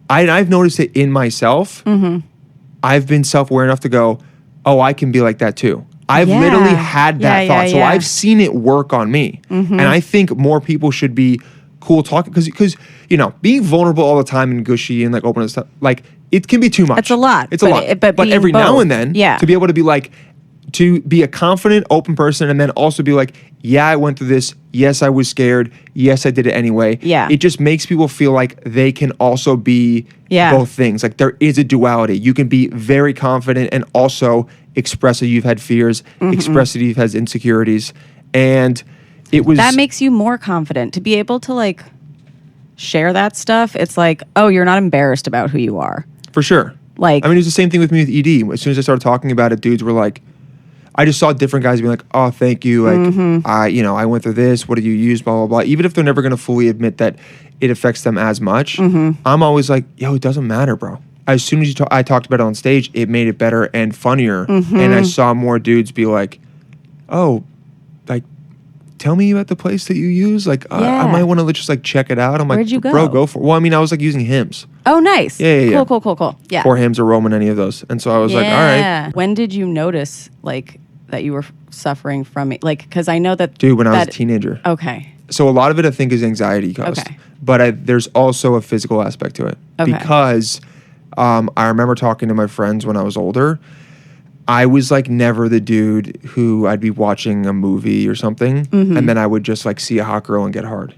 I've noticed it in myself. Mm-hmm. I've been self-aware enough to go, oh, I can be like that too. I've Yeah. literally had that Yeah, thought. yeah, So yeah. I've seen it work on me. And I think more people should be cool talking because you know, being vulnerable all the time and gushy and like open and stuff, like it can be too much. It's a lot, It's a lot. but being every now both, and then, yeah. to be able to be like, to be a confident, open person, and then also be like, yeah, I went through this. Yes, I was scared. Yes, I did it anyway. Yeah. It just makes people feel like they can also be Yeah. both things. Like there is a duality. You can be very confident and also express that you've had fears, express that you've had insecurities. And it was That makes you more confident to be able to like share that stuff. It's like, oh, you're not embarrassed about who you are. for sure. Like, I mean, it was the same thing with me with ED. As soon as I started talking about it, dudes were like, I just saw different guys being like, oh, thank you. Like, I went through this. What did you use? Blah, blah, blah. Even if they're never going to fully admit that it affects them as much, I'm always like, yo, it doesn't matter, bro. As soon as I talked about it on stage, it made it better and funnier. And I saw more dudes be like, oh, like, tell me about the place that you use. Like, Yeah. I might want to just like check it out. I'm Where'd like, you go? bro, go for it. Well, I mean, I was like using hymns. oh, nice. Yeah. Cool. Yeah. Or hymns or Roman, any of those. And so I was like, all right. When did you notice like that you were suffering from it? Like, because I know that. Dude, when I was a that- teenager. Okay. So a lot of it, I think, is anxiety caused. Okay. But there's also a physical aspect to it. Okay. Because I remember talking to my friends when I was older. I was like never the dude who I'd be watching a movie or something, and then I would just like see a hot girl and get hard.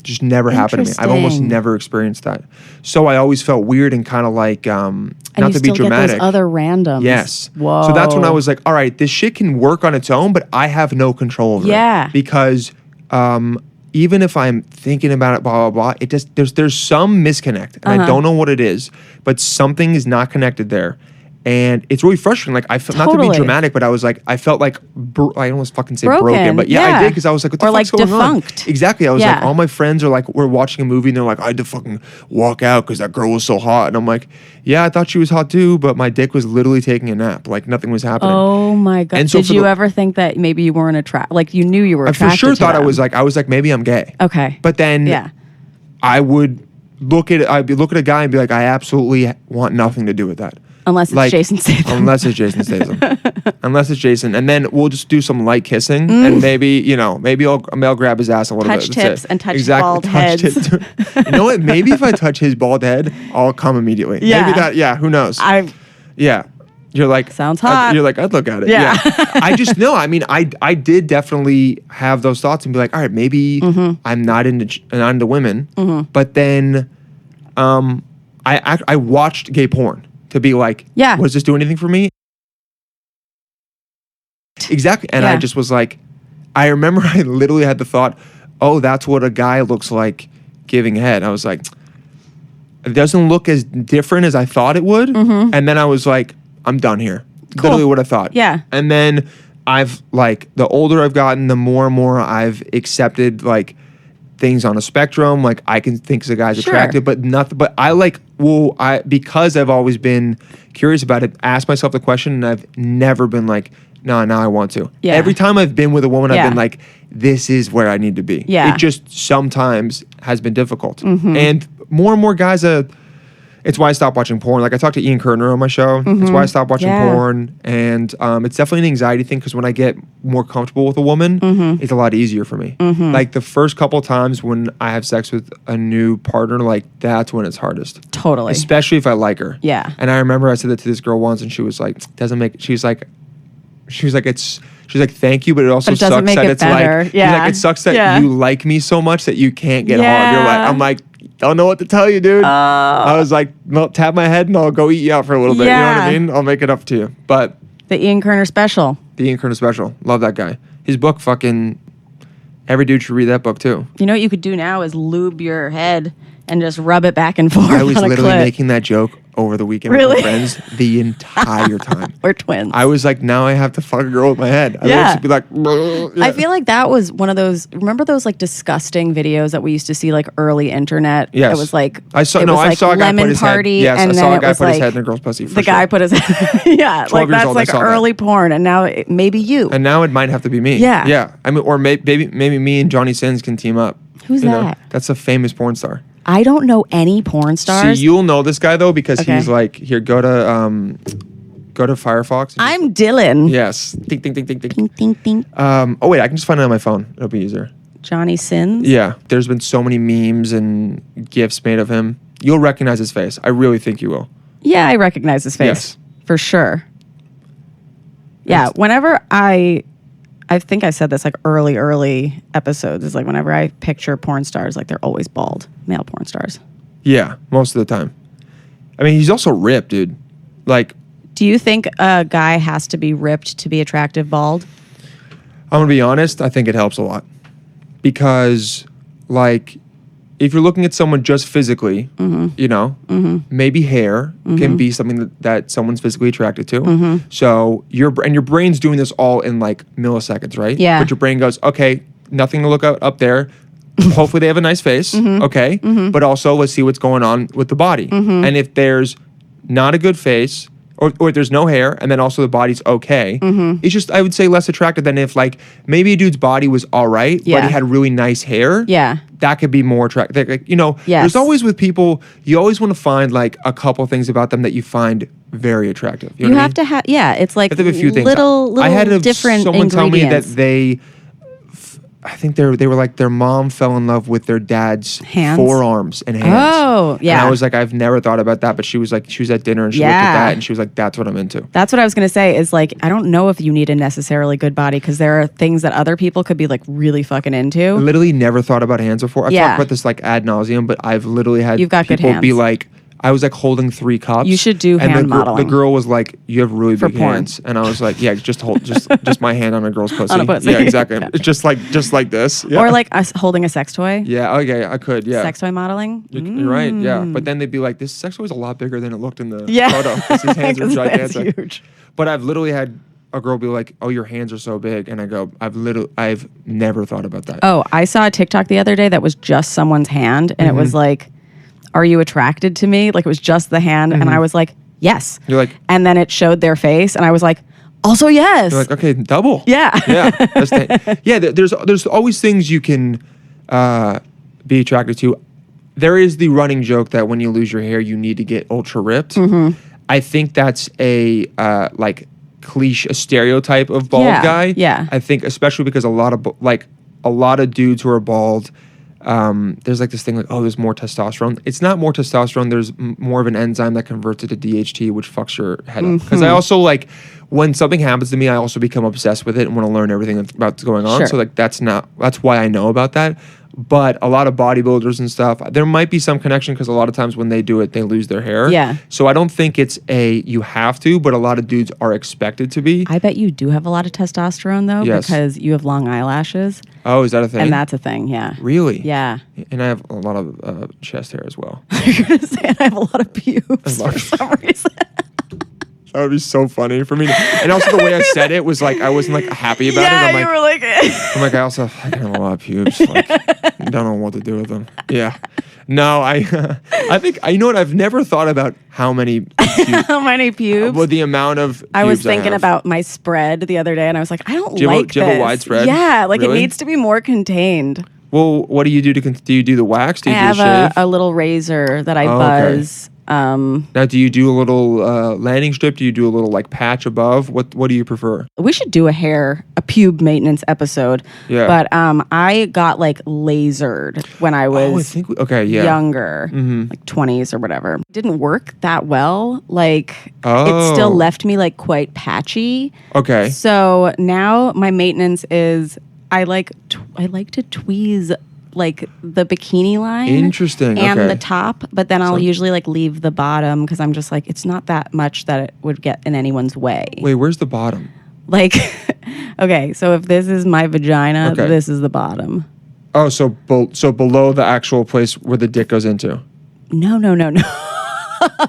Just never happened to me. I've almost Interesting. never experienced that. So I always felt weird and kind of like, And not you to be still dramatic. get those other randoms. Yes. Whoa. So that's when I was like, all right, this shit can work on its own, but I have no control over Yeah. it. Because even if I'm thinking about it, blah, blah, blah, it just, there's some misconnect. And I don't know what it is, but something is not connected there. And it's really frustrating. Like, I felt, not to be Totally. dramatic, but I was like, I felt like, I almost fucking say Broken, broken, but yeah, I yeah. did, because I was like, what the Or, fuck's like, going on? defunct. Exactly. I was like, Yeah. all my friends are like, we're watching a movie and they're like, I had to fucking walk out because that girl was so hot. And I'm like, yeah, I thought she was hot too, but my dick was literally taking a nap. Like, nothing was happening. Oh my god! And so Did for you the- ever think that maybe you weren't attracted? Like you knew you were I attracted. for sure to thought I them. was like, maybe I'm gay. Okay. But then Yeah. I would look at a guy and be like, I absolutely want nothing to do with that. Unless it's Like, Jason Statham. Unless it's Jason Statham. Unless it's Jason. And then we'll just do some light kissing and maybe I'll grab his ass a little Touch bit. tips and touch bald touch heads. tips. You know what? Maybe if I touch his bald head, I'll come immediately. Yeah. Maybe who knows? Yeah. You're like, Sounds hot. You're like, I'd look at it. Yeah. I just know. I mean, I did definitely have those thoughts and be like, all right, maybe I'm not into women. But then I watched gay porn to be like, Yeah. does this do anything for me? Exactly. And I Yeah. just was like, I remember I literally had the thought, oh, that's what a guy looks like giving head. I was like, it doesn't look as different as I thought it would. And then I was like, I'm done here. Literally what I thought. Yeah. And then I've like, the older I've gotten, the more and more I've accepted like things on a spectrum. Like I can think the guy's Sure. attractive, but nothing. But I like, because I've always been curious about it, asked myself the question, and I've never been like, no, now I want to. Yeah. Every time I've been with a woman, Yeah. I've been like, this is where I need to be. Yeah. It just sometimes has been difficult. And more guys, it's it's why I stopped watching porn. Like I talked to Ian Kerner on my show. It's why I stopped watching porn. And it's definitely an anxiety thing because when I get more comfortable with a woman, it's a lot easier for me. Like the first couple times when I have sex with a new partner, like that's when it's hardest. Totally. Especially if I like her. Yeah. And I remember I said that to this girl once and she was like, she's like, thank you, but it also doesn't sucks make that it it's better. like, Yeah. she's like, it sucks that Yeah. you like me so much that you can't get hard. Yeah. I'm like, don't know what to tell you, dude. I was like, well, tap my head and I'll go eat you out for a little bit. You know what I mean? I'll make it up to you. But The Ian Kerner special. the Ian Kerner special, love that guy. His book, fucking, every dude should read that book too. You know what you could do now is lube your head and just rub it back and forth. I was on a literally clit. making that joke over the weekend with Really? my friends the entire time. We're twins. I was like, now I have to fuck a girl with my head. I Yeah. used to be like, yeah. I feel like that was one of those. Remember those like disgusting videos that we used to see like early internet? Yes. It was like I saw. it No, was, I like, saw a guy lemon put his party, head. Yes, and I then saw a it guy was put his like head in a girl's pussy. For the sure. guy put his yeah, 12 like years that's old, I like saw that. early porn, and now maybe you. And now it might have to be me. Yeah. Yeah. I mean, or maybe me and Johnny Sins can team up. Who's You know, that? that's a famous porn star. I don't know any porn stars. See, you'll know this guy though because Okay. he's like, here, go to Firefox. I'm Dylan. Yes. Ding, ding, ding, ding, ding. Ding, ding, ding. Oh wait, I can just find it on my phone. It'll be easier. Johnny Sins. Yeah. There's been so many memes and gifs made of him. You'll recognize his face. I really think you will. Yeah, I recognize his face Yes. for sure. Yeah, Yes. whenever I think I said this like early episodes. Is like whenever I picture porn stars, like they're always bald, male porn stars. Yeah, most of the time. I mean, he's also ripped, dude. Like, Do you think a guy has to be ripped to be attractive bald? I'm gonna be honest, I think it helps a lot. Because, like, if you're looking at someone just physically, you know, maybe hair can be something that someone's physically attracted to. So your brain's doing this all in like milliseconds, right? Yeah. But your brain goes, okay, nothing to look up there. Hopefully they have a nice face, okay? But also let's see what's going on with the body. And if there's not a good face, or if there's no hair, and then also the body's okay, it's just, I would say, less attractive than if like maybe a dude's body was all right, but Yeah. he had really nice hair. Yeah. That could be more attractive. Like, you know, Yes. there's always with people, you always want to find like a couple things about them that you find very attractive. You know You what I have mean? to have, yeah, it's like I have to have a few things. little I had different someone tell me that ingredients. they, I think they were like their mom fell in love with their dad's Hands? forearms and hands. Oh, yeah. And I was like, I've never thought about that, but she was at dinner and she looked at Yeah. that and she was like, that's what I'm into. That's what I was going to say is like, I don't know if you need a necessarily good body because there are things that other people could be like really fucking I into. literally never thought about hands before. I've Yeah. talked about this like ad nauseum, but I've literally had You've got good people be hands. like, I was like holding 3 cups. You should do and hand the modeling. The girl was like, you have really For big porn. hands. And I was like, yeah, just hold, just my hand on a girl's pussy. On a pussy. Yeah, exactly. Yeah. It's just like this. Yeah. Or like us holding a sex toy. yeah, okay, I could, yeah. Sex toy modeling. You're right, yeah. But then they'd be like, this sex toy is a lot bigger than it looked in the Yeah. photo. 'Cause his hands are 'Cause that's gigantic. huge. But I've literally had a girl be like, oh, your hands are so big. And I go, I've never thought about that. Oh, I saw a TikTok the other day that was just someone's hand and it was like, are you attracted to me? Like it was just the hand. And I was like, yes. You're like, And then it showed their face and I was like, also yes. you're like, okay, double. Yeah. Yeah. There's always things you can be attracted to. There is the running joke that when you lose your hair, you need to get ultra ripped. I think that's a like cliche, a stereotype of bald Yeah, guy. yeah. I think especially because a lot of dudes who are bald, there's like this thing like, oh, there's more testosterone. It's not more testosterone. There's more of an enzyme that converts it to DHT, which fucks your head up. Because I also like when something happens to me, I also become obsessed with it and want to learn everything about what's going on. Sure. So like that's why I know about that. But a lot of bodybuilders and stuff, there might be some connection because a lot of times when they do it, they lose their hair. Yeah. So I don't think it's you have to, but a lot of dudes are expected to be. I bet you do have a lot of testosterone though, Yes. because you have long eyelashes. Oh, is that a thing? And that's a thing, yeah. Really? Yeah. And I have a lot of chest hair as well. You're going to say I have a lot of pubes lot for of- some reason. That would be so funny for me. And also the way I said it was like I wasn't like happy about it. I'm like, I also have a lot of pubes. Like, don't know what to do with them. Yeah. No, I think you know what? I've never thought about how many pubes, How many pubes? well, the amount of pubes I was thinking have. about my spread the other day and I was like, I don't Do you have a- like do you have a this. wide spread? Yeah, like Really? it needs to be more contained. Well, what do you do do you do the wax? Do I you do the have shave? a little razor that I Oh, okay. buzz Now, do you do a little landing strip? Do you do a little like patch above? What do you prefer? We should do a pube maintenance episode. Yeah. But I got like lasered when I was younger, like 20s or whatever. It didn't work that well. Like it still left me like quite patchy. Okay. So now my maintenance is I like to tweeze like the bikini line. Interesting. And okay. the top, but then I'll usually like leave the bottom because I'm just like, it's not that much that it would get in anyone's way. Wait, where's the bottom? Like, okay, so if this is my vagina, this is the bottom. Oh, so below the actual place where the dick goes into. No.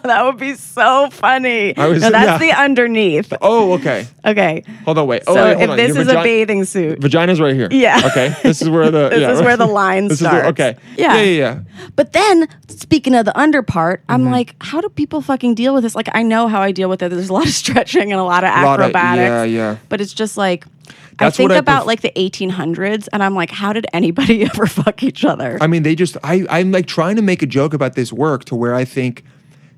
That would be so funny. That's the underneath. Oh, okay. Okay. Hold on, wait. So hold if on. this is a bathing suit. Vagina's right here. Yeah. Okay. This is where the this is where the line starts. Okay. Yeah. But then, speaking of the under part, I'm like, how do people fucking deal with this? Like, I know how I deal with it. There's a lot of stretching and a lot of acrobatics. Yeah. But it's just like, I think about like the 1800s, and I'm like, how did anybody ever fuck each other? I mean, I'm like trying to make a joke about this work to where I think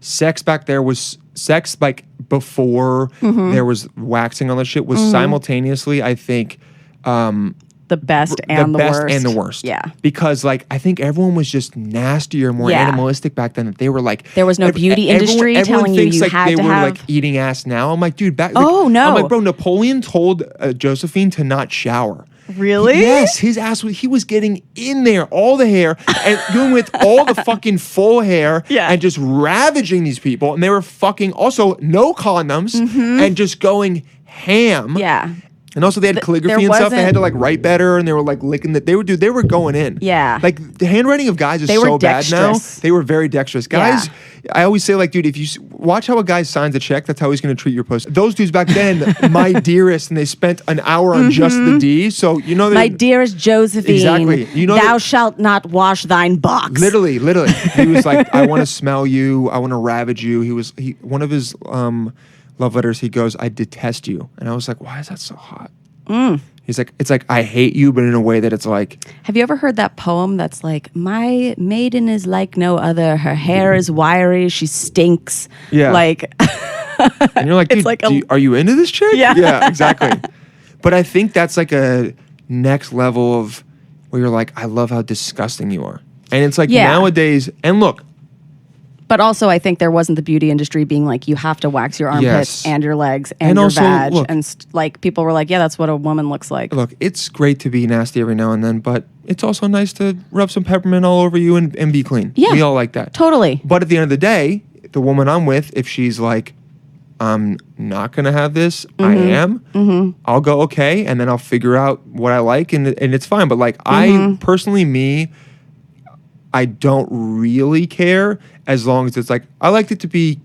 sex back there was sex like before there was waxing on the shit was simultaneously, I think, the best and the worst. And the worst. Yeah. Because like I think everyone was just nastier, more animalistic back then. That they were like there was no beauty industry telling thinks you like had they to were have like eating ass now. I'm like, dude, back. Oh no. I'm like, bro, Napoleon told Josephine to not shower. Really? Yes, his ass he was getting in there, all the hair, and doing with all the fucking full hair, and just ravaging these people. And they were fucking also no condoms and just going ham. Yeah. And also they had calligraphy and stuff. They had to like write better, and they were like licking that. They were going in. Yeah. Like the handwriting of guys is so bad now. They were very dexterous. Guys, I always say like, dude, if you watch how a guy signs a check, that's how he's going to treat your pussy. Those dudes back then, my dearest, and they spent an hour on just the D. So you know, my dearest Josephine, exactly. You know, thou shalt not wash thine box. Literally, he was like, I want to smell you. I want to ravage you. One of his love letters, he goes, I detest you. And I was like, why is that so hot? He's like, it's like, I hate you, but in a way that it's like. Have you ever heard that poem that's like, my maiden is like no other. Her hair is wiry. She stinks. Yeah. Like. And you're like, dude, are you into this chick? Yeah. Yeah, exactly. But I think that's like a next level of where you're like, I love how disgusting you are. And it's like nowadays, and look. But also, I think there wasn't the beauty industry being like, you have to wax your armpits and your legs and your also, vag. Look, and like people were like, yeah, that's what a woman looks like. Look, it's great to be nasty every now and then, but it's also nice to rub some peppermint all over you and be clean. Yeah. We all like that. Totally. But at the end of the day, the woman I'm with, if she's like, I'm not going to have this, I am, I'll go, okay, and then I'll figure out what I like, and it's fine. But like, I personally, I don't really care as long as it's like, I like it to be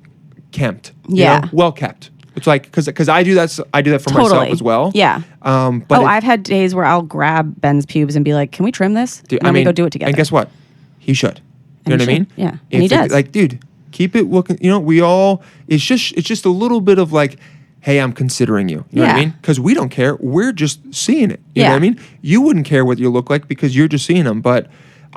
kempt, you know? Well kept. It's like, because I do that for myself as well. Yeah. But I've had days where I'll grab Ben's pubes and be like, can we trim this? Dude, and we go do it together. And guess what? He should. You know what I mean? Yeah. And he does. Like, dude, keep it looking, you know, it's just a little bit of like, hey, I'm considering you. You know what I mean? Because we don't care. We're just seeing it. You know what I mean? You wouldn't care what you look like because you're just seeing them. But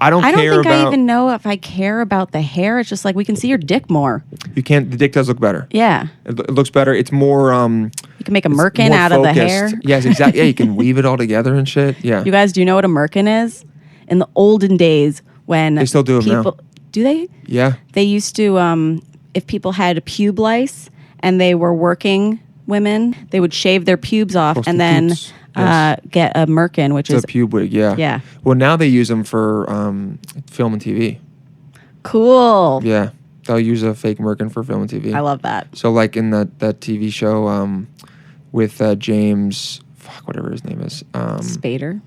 I don't think I even know if I care about the hair. It's just like we can see your dick more. You can't. The dick does look better. Yeah. It looks better. It's more. You can make a merkin out of the hair. Yes, exactly. Yeah, you can weave it all together and shit. Yeah. You guys, do you know what a merkin is? In the olden days when they still do them now. Do they? Yeah. They used to, if people had a pube lice and they were working women, they would shave their pubes off and then get a merkin, which is a pube wig. Yeah. Yeah. Well, now they use them for film and TV. Cool. Yeah. They'll use a fake merkin for film and TV. I love that. So like in that TV show with James, whatever his name is. Spader.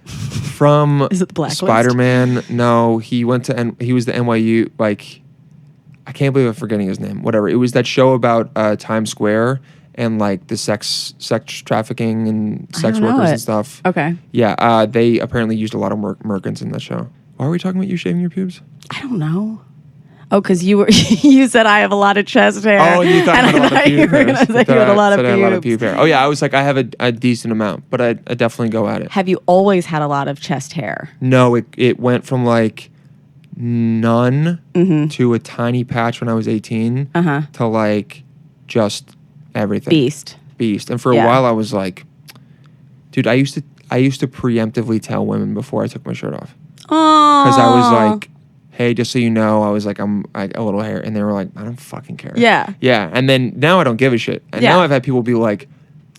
From is it the Blacklist? Spider-Man. No, he went to he was the NYU, like, I can't believe I'm forgetting his name. Whatever. It was that show about Times Square and like the sex trafficking and sex workers and stuff. Okay. Yeah, they apparently used a lot of merkins in that show. Why are we talking about you shaving your pubes? I don't know. Oh, because you said I have a lot of chest hair. Oh, you thought I had a lot of pube hair. You had a lot of pube hair. Oh yeah, I was like, I have a decent amount, but I definitely go at it. Have you always had a lot of chest hair? No, it went from like none to a tiny patch when I was 18 to like just everything. Beast. And for a while I was like, dude, I used to preemptively tell women before I took my shirt off. Because I was like, hey, just so you know, I was like, I'm a little hair. And they were like, I don't fucking care. Yeah. Yeah. And then now I don't give a shit. And now I've had people be like,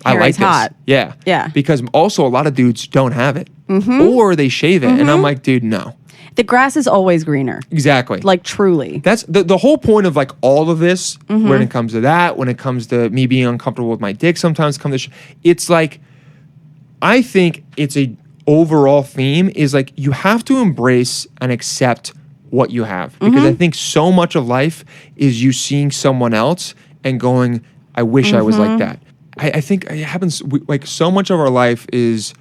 I Hair like is this. hot. Yeah. Yeah. Because also a lot of dudes don't have it. Or they shave it. And I'm like, dude, no. The grass is always greener. Exactly. Like truly. That's the whole point of like all of this when it comes to that, when it comes to me being uncomfortable with my dick sometimes it's like, I think it's a overall theme is like you have to embrace and accept what you have. Because I think so much of life is you seeing someone else and going, I wish I was like that. I think it happens, like so much of our life is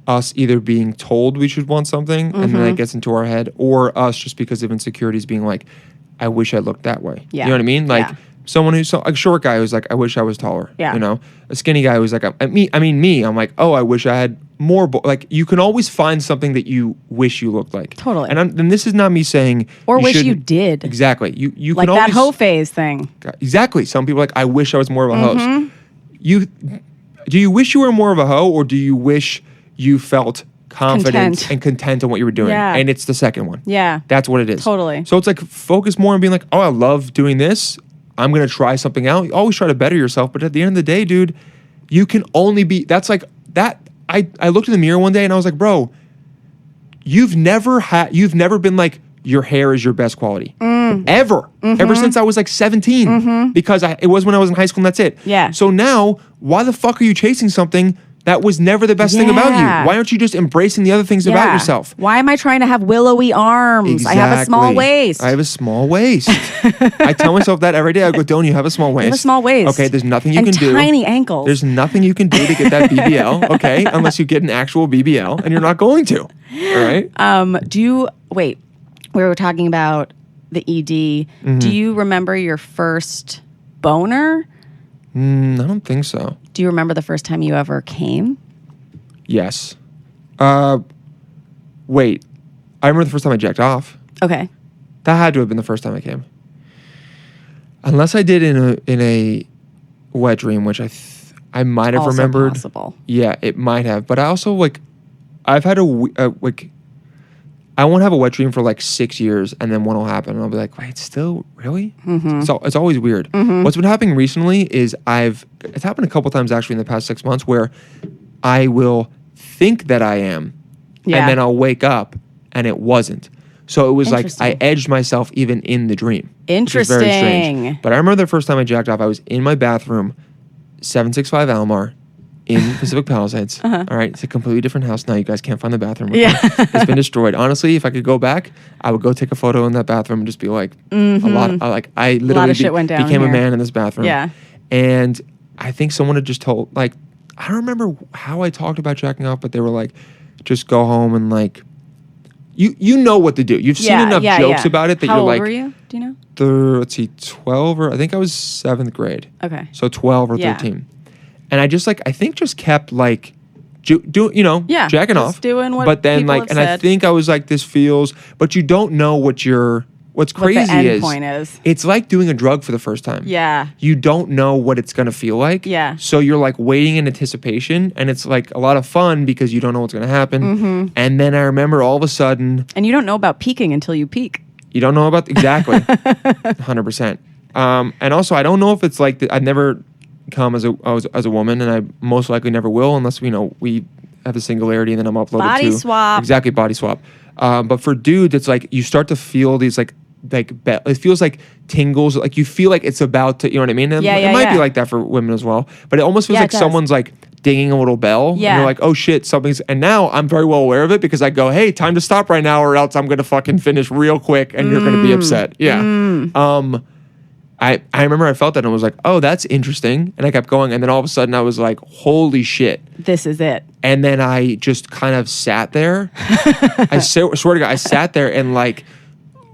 us either being told we should want something and then it gets into our head, or us just because of insecurities being like, I wish I looked that way. Yeah. You know what I mean? Like someone who's a short guy who's like, I wish I was taller. Yeah. You know, a skinny guy who's like, me. I'm like, oh, I wish I had more. Like you can always find something that you wish you looked like. Totally. And this is not me saying or wish you shouldn't- did. Exactly. You Like can that always, hoe phase thing. Exactly. Some people are like, I wish I was more of a hoe. Do you wish you were more of a hoe, or do you wish you felt confident and content in what you were doing? Yeah. And it's the second one. Yeah. That's what it is. Totally. So it's like focus more on being like, oh, I love doing this. I'm going to try something out. You always try to better yourself. But at the end of the day, dude, you can only be, that's like that. I looked in the mirror one day and I was like, bro, you've never been like, your hair is your best quality. Ever since I was like 17, because it was when I was in high school and that's it. Yeah. So now, why the fuck are you chasing something that was never the best thing about you? Why aren't you just embracing the other things about yourself? Why am I trying to have willowy arms? Exactly. I have a small waist. I have a small waist. I tell myself that every day. I go, Dylan, you have a small waist. You have a small waist. Okay, there's nothing you and can do. tiny ankles. There's nothing you can do to get that BBL, okay? Unless you get an actual BBL, and you're not going to. All right? Wait, we were talking about the ED. Do you remember your first boner? I don't think so. Do you remember the first time you ever came? Yes. Wait. I remember the first time I jacked off. Okay. That had to have been the first time I came. Unless I did in a wet dream, which I might have Also remembered. possible. Yeah, it might have. But I also I've had I won't have a wet dream for like 6 years, and then one will happen, and I'll be like, wait, still really? So it's always weird. What's been happening recently is it's happened a couple times actually in the past 6 months where I will think that I am, and then I'll wake up and it wasn't. So it was like I edged myself even in the dream. Interesting. Which is very strange. But I remember the first time I jacked off, I was in my bathroom, 765 Almar, in Pacific Palisades. All right, it's a completely different house now. You guys can't find the bathroom. It's been destroyed. Honestly, if I could go back, I would go take a photo in that bathroom and just be like, I literally shit went down became here. a man in this bathroom. Yeah. And I think someone had just told, I don't remember how I talked about jacking off, but they were like, just go home and you know what to do. You've seen enough jokes about it that How you're old like, were you? Do you know? let's see, 12 or I think I was 7th grade. Okay. So 12 or 13. And I just I think just kept jacking off. Doing what but then people have and I said. think I was like, this feels, but you don't know what's crazy the end is, point is. It's like doing a drug for the first time. Yeah. You don't know what it's going to feel like. Yeah. So you're waiting in anticipation, and it's a lot of fun because you don't know what's going to happen. And then I remember all of a sudden. And you don't know about peaking until you peak. You don't know about, exactly. 100%. And also I don't know if it's I'd never come as a woman, and I most likely never will unless we have a singularity and then I'm uploaded body to swap. Exactly, body swap. But for dudes, it's you start to feel these it feels like tingles, you feel like it's about to, you know what I mean? And it might be like that for women as well, but it almost feels like someone's dinging a little bell. Yeah. And you're like, oh shit, something's, and now I'm very well aware of it because I go, hey, time to stop right now or else I'm going to fucking finish real quick and you're going to be upset. Yeah. I remember I felt that and was like, oh, that's interesting. And I kept going. And then all of a sudden I was like, holy shit. This is it. And then I just kind of sat there. I swear to God, I sat there and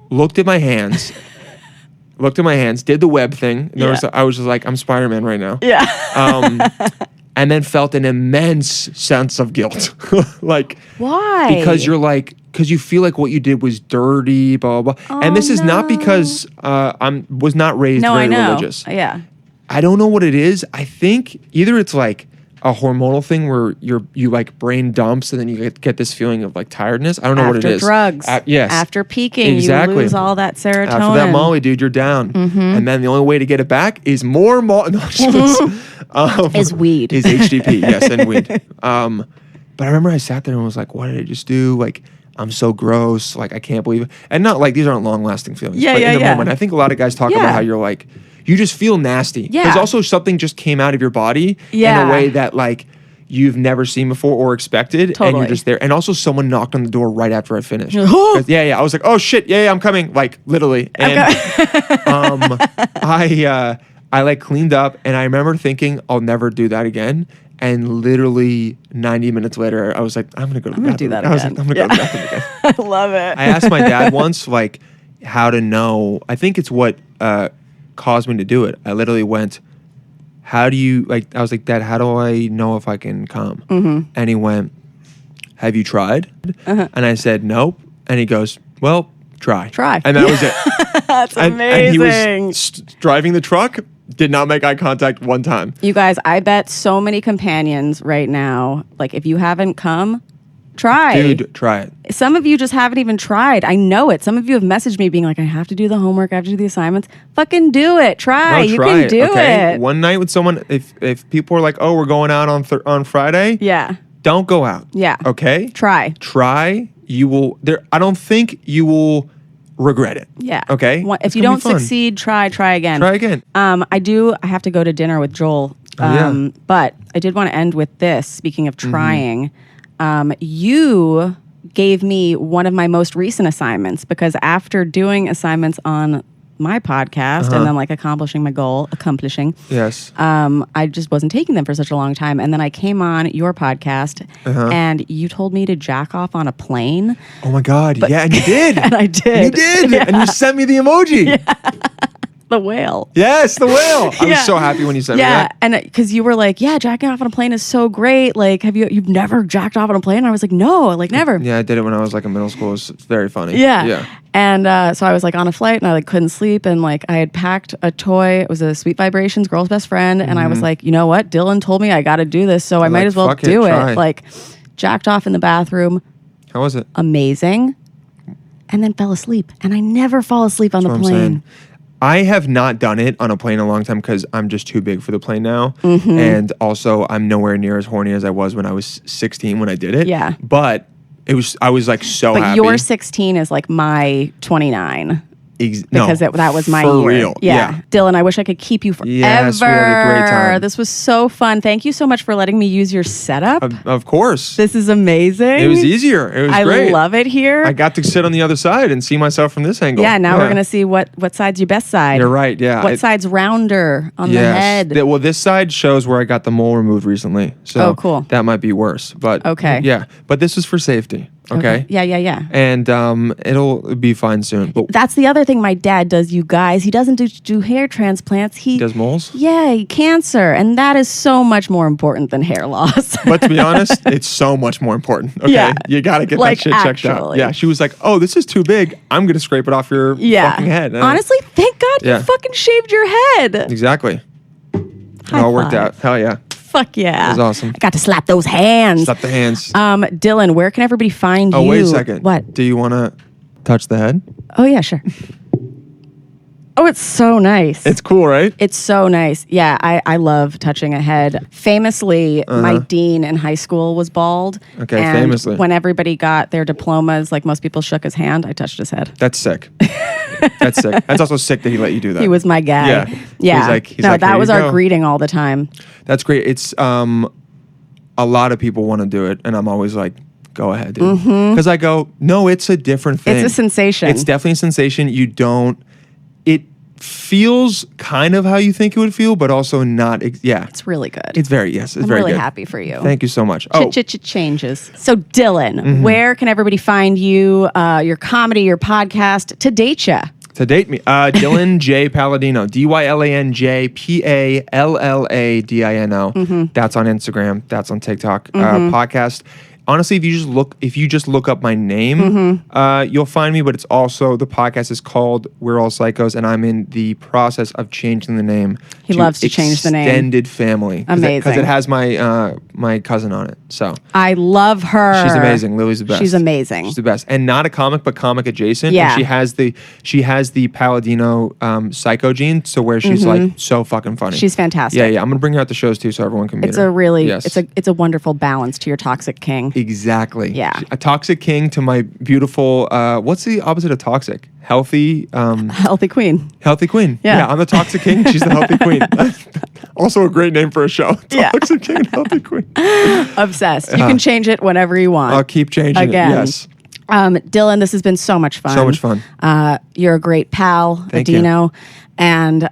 looked at my hands, did the web thing. And I was just like, I'm Spider-Man right now. Yeah. and then felt an immense sense of guilt. Like, Why? because because you feel like what you did was dirty, blah, blah, blah. And this is not because was not raised very religious. Yeah. I don't know what it is. I think either it's like a hormonal thing where you like brain dumps and then you get this feeling of like tiredness. I don't know what it is. After drugs. Yes. After peaking, Exactly. you lose all that serotonin. After that Molly, dude, you're down. And then the only way to get it back is more Molly. No, Is weed. Is HDP, yes, and weed. But I remember I sat there and was like, what did I just do? Like, I'm so gross. Like, I can't believe it. And not like, these aren't long-lasting feelings. Yeah, but in the yeah. moment, I think a lot of guys talk about how you're like, you just feel nasty. Yeah. Because also something just came out of your body in a way that like you've never seen before or expected. And you're just there. And also someone knocked on the door right after I finished. Yeah. I was like, oh shit, yeah, I'm coming. Like literally. And I like cleaned up and I remember thinking I'll never do that again. And literally 90 minutes later, I was like, I'm gonna go to the bathroom. Do that I was again. like, I'm gonna go to the bathroom again. I love it. I asked my dad once, like, how to know. I think it's what caused me to do it. I literally went, how do you, like, I was like, Dad, how do I know if I can come? And he went, have you tried? And I said, nope. And he goes, well, try. And that was it. That's amazing. And he was driving the truck, did not make eye contact one time. You guys, I bet so many companions right now, like if you haven't come, try. Dude, try it. Some of you just haven't even tried. I know it. Some of you have messaged me being like, I have to do the homework, I have to do the assignments. Fucking do it. Try. No, you try can it, do okay? it. One night with someone, if people are like, oh, we're going out on Friday. Yeah. Don't go out. Yeah. Okay? Try. You will, I don't think you will regret it. Yeah. Okay? If you don't succeed, try again. Try again. I have to go to dinner with Joel. But I did want to end with this. Speaking of trying, you gave me one of my most recent assignments because after doing assignments on my podcast and then like accomplishing my goal, Yes. I just wasn't taking them for such a long time. And then I came on your podcast and you told me to jack off on a plane. Oh my God. Yeah, and you did. And I did. You did. Yeah. And you sent me the emoji. The whale. Yes, the whale. I was so happy when you sent me that. And because you were like, yeah, jacking off on a plane is so great. Like, you've never jacked off on a plane? And I was like, no, like never. Yeah, I did it when I was like in middle school. It's very funny. Yeah. And so I was like on a flight and I like couldn't sleep and like I had packed a toy. It was a Sweet Vibrations Girl's Best Friend. And I was like, you know what? Dylan told me I got to do this. So I might as well do it. Like jacked off in the bathroom. How was it? Amazing. And then fell asleep. And I never fall asleep on the plane. I have not done it on a plane in a long time because I'm just too big for the plane now. And also I'm nowhere near as horny as I was when I was 16 when I did it. Yeah. But I was like so happy. But your 16 is like my 29. Because that was my for year. real. Yeah. Dylan, I wish I could keep you forever. Yes, we had a great time. This was so fun. Thank you so much for letting me use your setup. Of course. This is amazing. It was easier. It was great. I love it here. I got to sit on the other side and see myself from this angle. Yeah, now we're going to see what side's your best side. You're right, yeah. What side's rounder on the head? Well, this side shows where I got the mole removed recently. So cool. That might be worse. But okay. Yeah. But this is for safety. Okay. Yeah. And it'll be fine soon. But that's the other thing my dad does, you guys. He doesn't do hair transplants. He does moles? Yeah, cancer. And that is so much more important than hair loss. But to be honest, it's so much more important. Okay. Yeah. You got to get like, that shit checked out. Yeah. She was like, oh, this is too big. I'm going to scrape it off your fucking head. Honestly, thank God you fucking shaved your head. Exactly. It all worked out. Hell yeah. Fuck yeah. It was awesome. I got to slap those hands. Slap the hands. Dylan, where can everybody find you? Oh, wait a second. What? Do you want to touch the head? Oh, yeah, sure. Oh, it's so nice. It's cool, right? It's so nice. Yeah, I love touching a head. Famously, my dean in high school was bald. Okay, and famously. when everybody got their diplomas, like most people shook his hand, I touched his head. That's sick. That's sick. That's also sick that he let you do that. He was my guy. Yeah. He's like, that "Here was you our go." greeting all the time. That's great. It's a lot of people want to do it, and I'm always like, go ahead, dude. Because I go, no, it's a different thing. It's a sensation. It's definitely a sensation. It feels kind of how you think it would feel, but also not. It's really good. It's very good. I'm really happy for you. Thank you so much. Changes. So Dylan, where can everybody find you, your comedy, your podcast, to date ya? To date me, Dylan J Palladino, DylanJPalladino. That's on Instagram. That's on TikTok. Podcast. Honestly, if you just look up my name, you'll find me. But it's also, the podcast is called We're All Psychos, and I'm in the process of changing the name. He loves to change the name. Extended Family. Amazing. Because it has my my cousin on it. So I love her. she's amazing. Lily's the best. She's amazing. She's the best, and not a comic, but comic adjacent. Yeah. And she has the Palladino psycho gene, so where she's like so fucking funny. She's fantastic. Yeah. I'm gonna bring her out to shows too, so everyone can meet It's her. a really, Yes. it's a wonderful balance to your toxic king. Exactly. Yeah. A toxic king to my beautiful. What's the opposite of toxic? Healthy. Healthy queen. Healthy queen. Yeah. I'm the toxic king. She's the healthy queen. Also a great name for a show. Yeah. Toxic king and healthy queen. Obsessed. You can change it whenever you want. I'll keep changing Again. it. Yes. Dylan, this has been so much fun. So much fun. You're a great pal, Thank you. Adino. And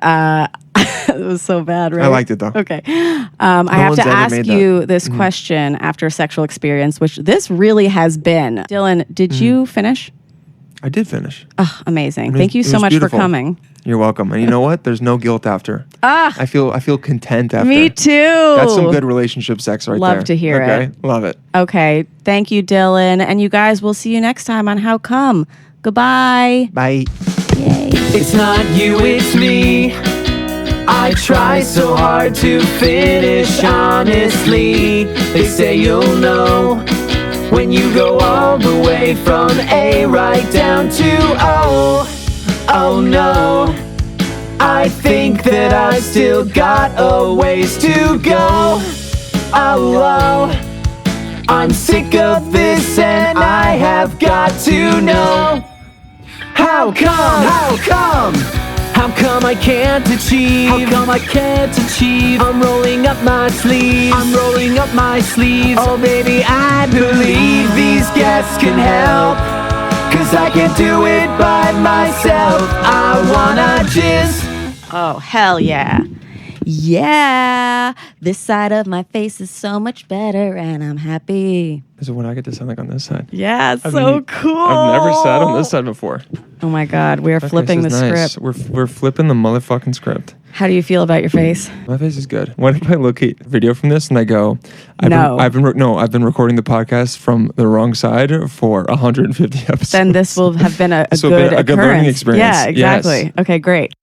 it was so bad, right? I liked it though. Okay. I have one's to ever ask made you this question after a sexual experience, which this really has been. Dylan, did you finish? I did finish. Oh, amazing. It was- Thank you it so was much beautiful. for coming. You're welcome. And you know what? There's no guilt after. I feel content after. Me too. That's some good relationship sex right there. Love to hear okay? it. Love it. Okay. Thank you, Dylan. And you guys, we'll see you next time on How Come. Goodbye. Bye. Yay. It's not you, it's me. I try so hard to finish honestly. They say you'll know when you go all the way from A right down to O. Oh no, I think that I still got a ways to go. Oh, I'm sick of this and I have got to know. How come? How come? How come I can't achieve? How come I can't achieve? I'm rolling up my sleeves. I'm rolling up my sleeves. Oh baby, I believe these guests can help. 'Cause I can't do it by myself. I wanna jizz. Oh, hell yeah. Yeah. This side of my face is so much better and I'm happy. This is what I get to sound like on this side. Yeah, it's I've so ne- cool. I've never sat on this side before. Oh my God, we are That flipping the face is nice. script. We're flipping the motherfucking script. How do you feel about your face? My face is good. What if I look at video from this and I go, No. I've been recording the podcast from the wrong side for 150 episodes. Then this will have been a This will have good been a good occurrence. learning experience. Yeah, exactly. Yes. Okay, great.